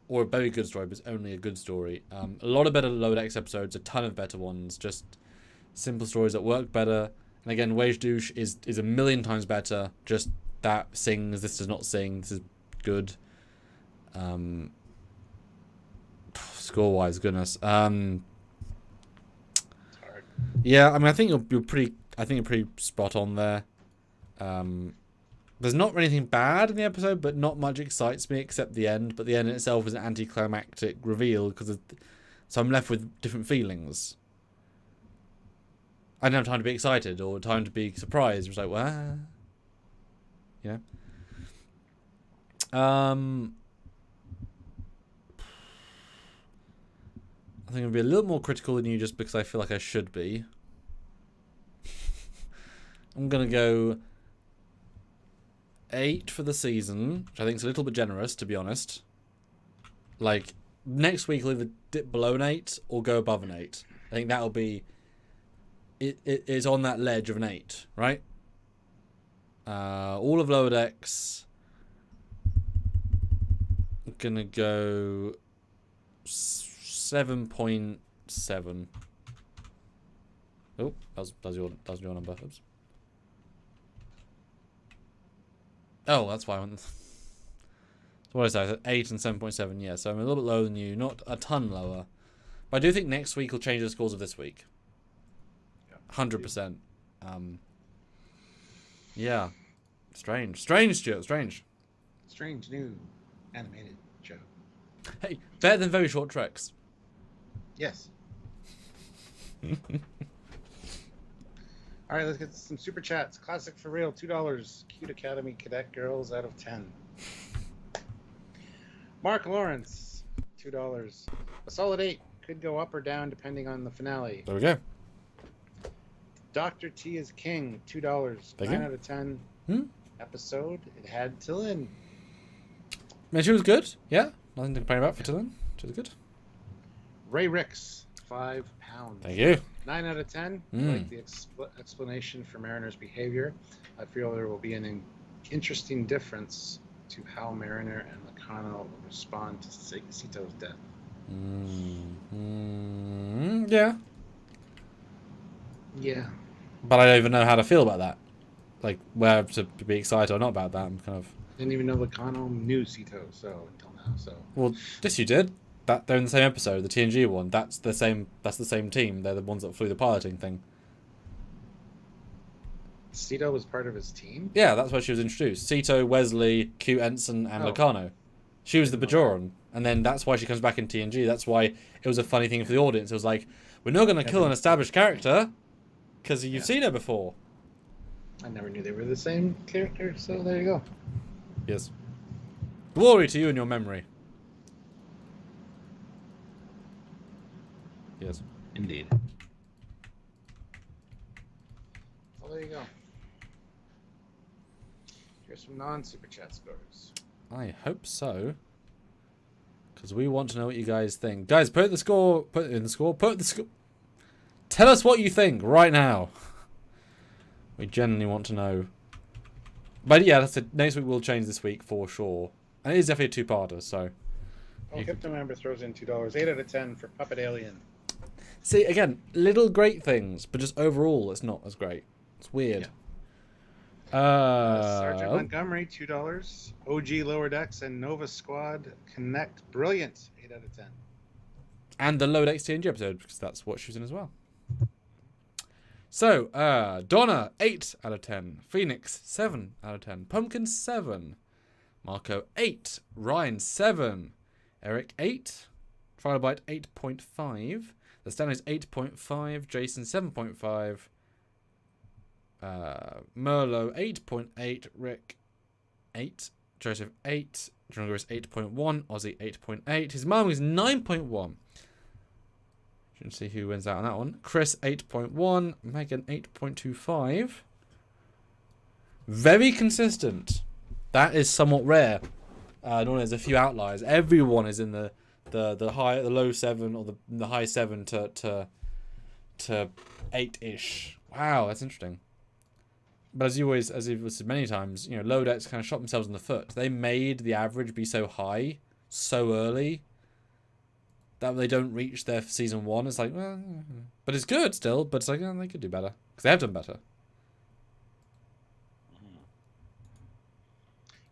or a very good story, but it's only a good story. A lot of better Lower Decks episodes, a ton of better ones, just simple stories that work better. And again, Wage Douche is a million times better. Just that sings, this does not sing. This is good. Score-wise, goodness. Yeah, I think you're pretty spot on there. There's not anything bad in the episode, but not much excites me except the end. But the end itself is an anticlimactic reveal so I'm left with different feelings. I don't have time to be excited or time to be surprised. It's like, well, I think I'm going to be a little more critical than you just because I feel like I should be. I'm going to go 8 for the season, which I think is a little bit generous, to be honest. Like, next week I'll either dip below an 8 or go above an 8. I think that'll be... It is on that ledge of an 8, right? All of Lower Decks... I'm going to go... 7.7. Oh, that was your number. Oops. Oh, that's why I went. So what did I say? I said 8 and 7.7. Yeah, so I'm a little bit lower than you, not a ton lower. But I do think next week will change the scores of this week. 100%. Yeah. Strange, Stuart. Strange new animated show. Hey, better than very short treks. Yes. All right, let's get some super chats. Classic for real, $2. Cute Academy Cadet Girls out of 10. Mark Lawrence, $2. A solid 8. Could go up or down depending on the finale. There we go. Dr. T is King, $2. 9 out of 10. Episode. It had Tillin. Man, she was good. Yeah, nothing to complain about for Tillin. She was good. Ray Ricks, £5. Thank you. 9 out of 10. I like the explanation for Mariner's behavior. I feel there will be an interesting difference to how Mariner and Lacano will respond to Sito's death. Yeah. Yeah. But I don't even know how to feel about that. Like, whether to be excited or not about that. I'm kind of... Didn't even know Lacano knew Sito, until now, so... Well, this you did. They're in the same episode, the TNG one. That's the same team. They're the ones that flew the piloting thing. Sito was part of his team? Yeah, that's why she was introduced. Sito, Wesley, Q Ensign, and Lacano. She was the Bajoran. And then that's why she comes back in TNG. That's why it was a funny thing for the audience. It was like, we're not going to kill an established character because you've seen her before. I never knew they were the same character, so there you go. Yes. Glory to you and your memory. Yes. Indeed. Well, there you go. Here's some non-super chat scores. I hope so. Because we want to know what you guys think. Guys, put the score. Put it in the score. Put the score. Tell us what you think right now. We genuinely want to know. But yeah, that's it. Next week we'll change this week for sure. And it is definitely a two-parter, so. Oh, Crypto Member throws in $2. 8 out of 10 for Puppet Alien. See, again, little great things, but just overall it's not as great. It's weird. Yeah. Sergeant Montgomery, $2. OG Lower Decks and Nova Squad Connect. Brilliant. 8 out of 10. And the Low Decks TNG episode, because that's what she was in as well. So, Donna, 8 out of 10. Phoenix, 7 out of 10. Pumpkin, 7. Marco, 8. Ryan, 7. Eric, 8. Trilobite, 8.5. The Stanley's 8.5. Jason, 7.5. Merlo, 8.8. Rick, 8. Joseph, 8. Drongo is 8.1. Ozzy, 8.8. His mum is 9.1. You can see who wins out on that one. Chris, 8.1. Megan, 8.25. Very consistent. That is somewhat rare. Normally there's a few outliers. Everyone is in the low 7 or the high 7 to 8-ish. Wow, that's interesting. But as you've said many times, you know, Low Decks kind of shot themselves in the foot. They made the average be so high so early that they don't reach their season 1. It's like, well, but it's good still. But it's like, oh, they could do better because they have done better.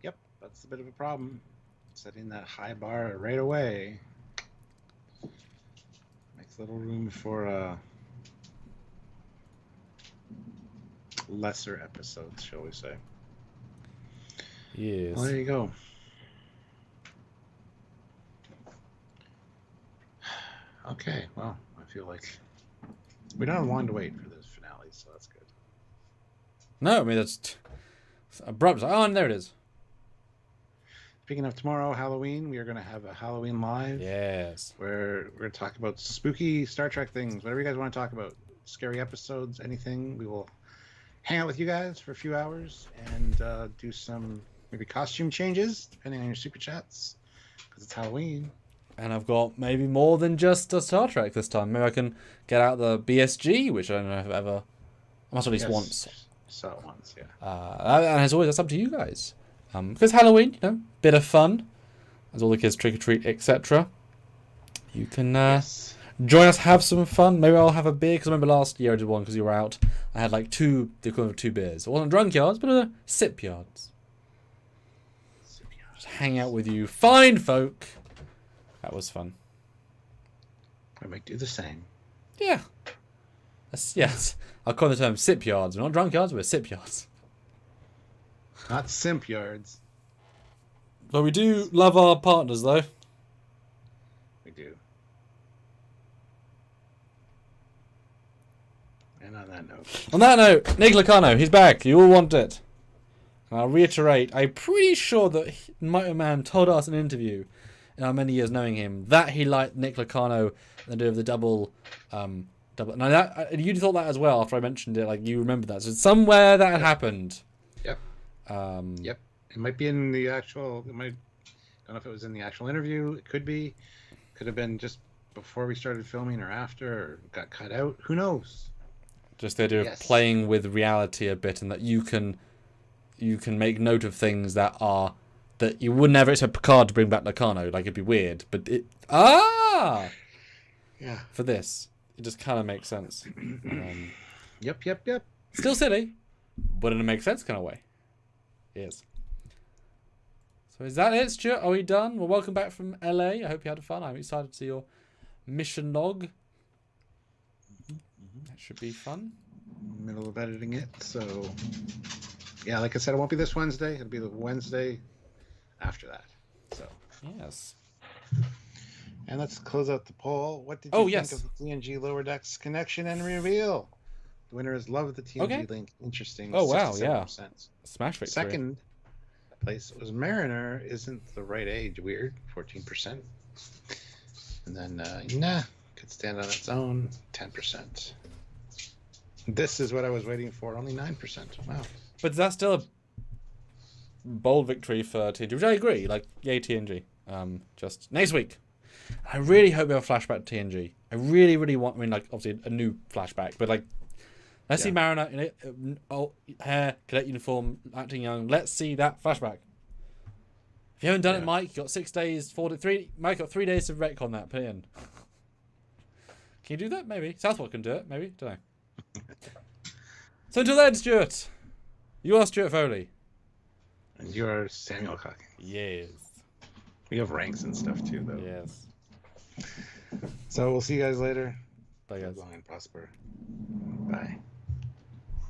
Yep, that's a bit of a problem. Setting that high bar right away makes little room for lesser episodes, shall we say. Yes. Well, there you go. Okay, well, I feel like we don't have long to wait for this finale, so that's good. No, I mean, that's abrupt. Oh, and there it is. Speaking of tomorrow, Halloween, we are going to have a Halloween Live. Yes. Where we're going to talk about spooky Star Trek things, whatever you guys want to talk about. Scary episodes, anything. We will hang out with you guys for a few hours and do some maybe costume changes, depending on your super chats, because it's Halloween. And I've got maybe more than just a Star Trek this time. Maybe I can get out the BSG, which I don't know if I've ever... I must at least once. Saw it once, yeah. And as always, that's up to you guys. Because Halloween, you know, bit of fun. As all the kids trick-or-treat, etc. You can join us, have some fun. Maybe I'll have a beer, because I remember last year I did one because you were out. I had like the equivalent of 2 beers. It wasn't drunk yards, but sip yards. Just hang out with you fine folk. That was fun. I might do the same. Yeah. Yes. I'll call the term sip yards. We're not drunk yards, we're sip yards. Not simp yards. But we do love our partners, though. We do. And on that note, Nick Locano, he's back. You all want it. And I'll reiterate, I'm pretty sure that Motor Man told us in an interview, in our many years knowing him, that he liked Nick Locano and the do of the double. Now that you thought that as well after I mentioned it, like you remember that. So somewhere that had happened. Yep. Yep. It might be in the actual. I don't know if it was in the actual interview. It could be. Could have been just before we started filming or after, or got cut out. Who knows? Just the idea of playing with reality a bit, and that you can make note of things that you would never expect Picard to bring back Locano. Like it'd be weird, but yeah. For this, it just kind of makes sense. Yep. Still silly, but in a makes sense kind of way. Yes. So is that it, Stuart? Are we done? Well, welcome back from LA. I hope you had fun. I'm excited to see your mission log. That should be fun. Middle of editing it, so yeah, like I said, it won't be this Wednesday. It'll be the Wednesday after that. So yes. And let's close out the poll. What did you think yes. of the TNG Lower Decks connection and reveal? The winner is Love the TNG link. Interesting. Oh, wow, yeah. 67%. Smash victory. Second place was Mariner Isn't the Right Age. Weird. 14%. And then Nah Could Stand on Its Own. 10%. This Is What I Was Waiting For. Only 9%. Wow. But that's still a bold victory for TNG, which I agree. Like, yay TNG. Just next week. I really hope we have a flashback to TNG. I really, really want. I mean, like, obviously a new flashback, but like, let's see Mariner in it, hair, cadet uniform, acting young. Let's see that flashback. If you haven't done it, Mike, you got 6 days, 3. Mike got 3 days to retcon that. Put it in. Can you do that? Maybe Southwark can do it. Maybe, don't know. So until then, Stuart, you are Stuart Foley. And you're Samuel Cock. Yes. We have ranks and stuff too, though. Yes. So we'll see you guys later. Bye, guys. Live long and prosper. Bye.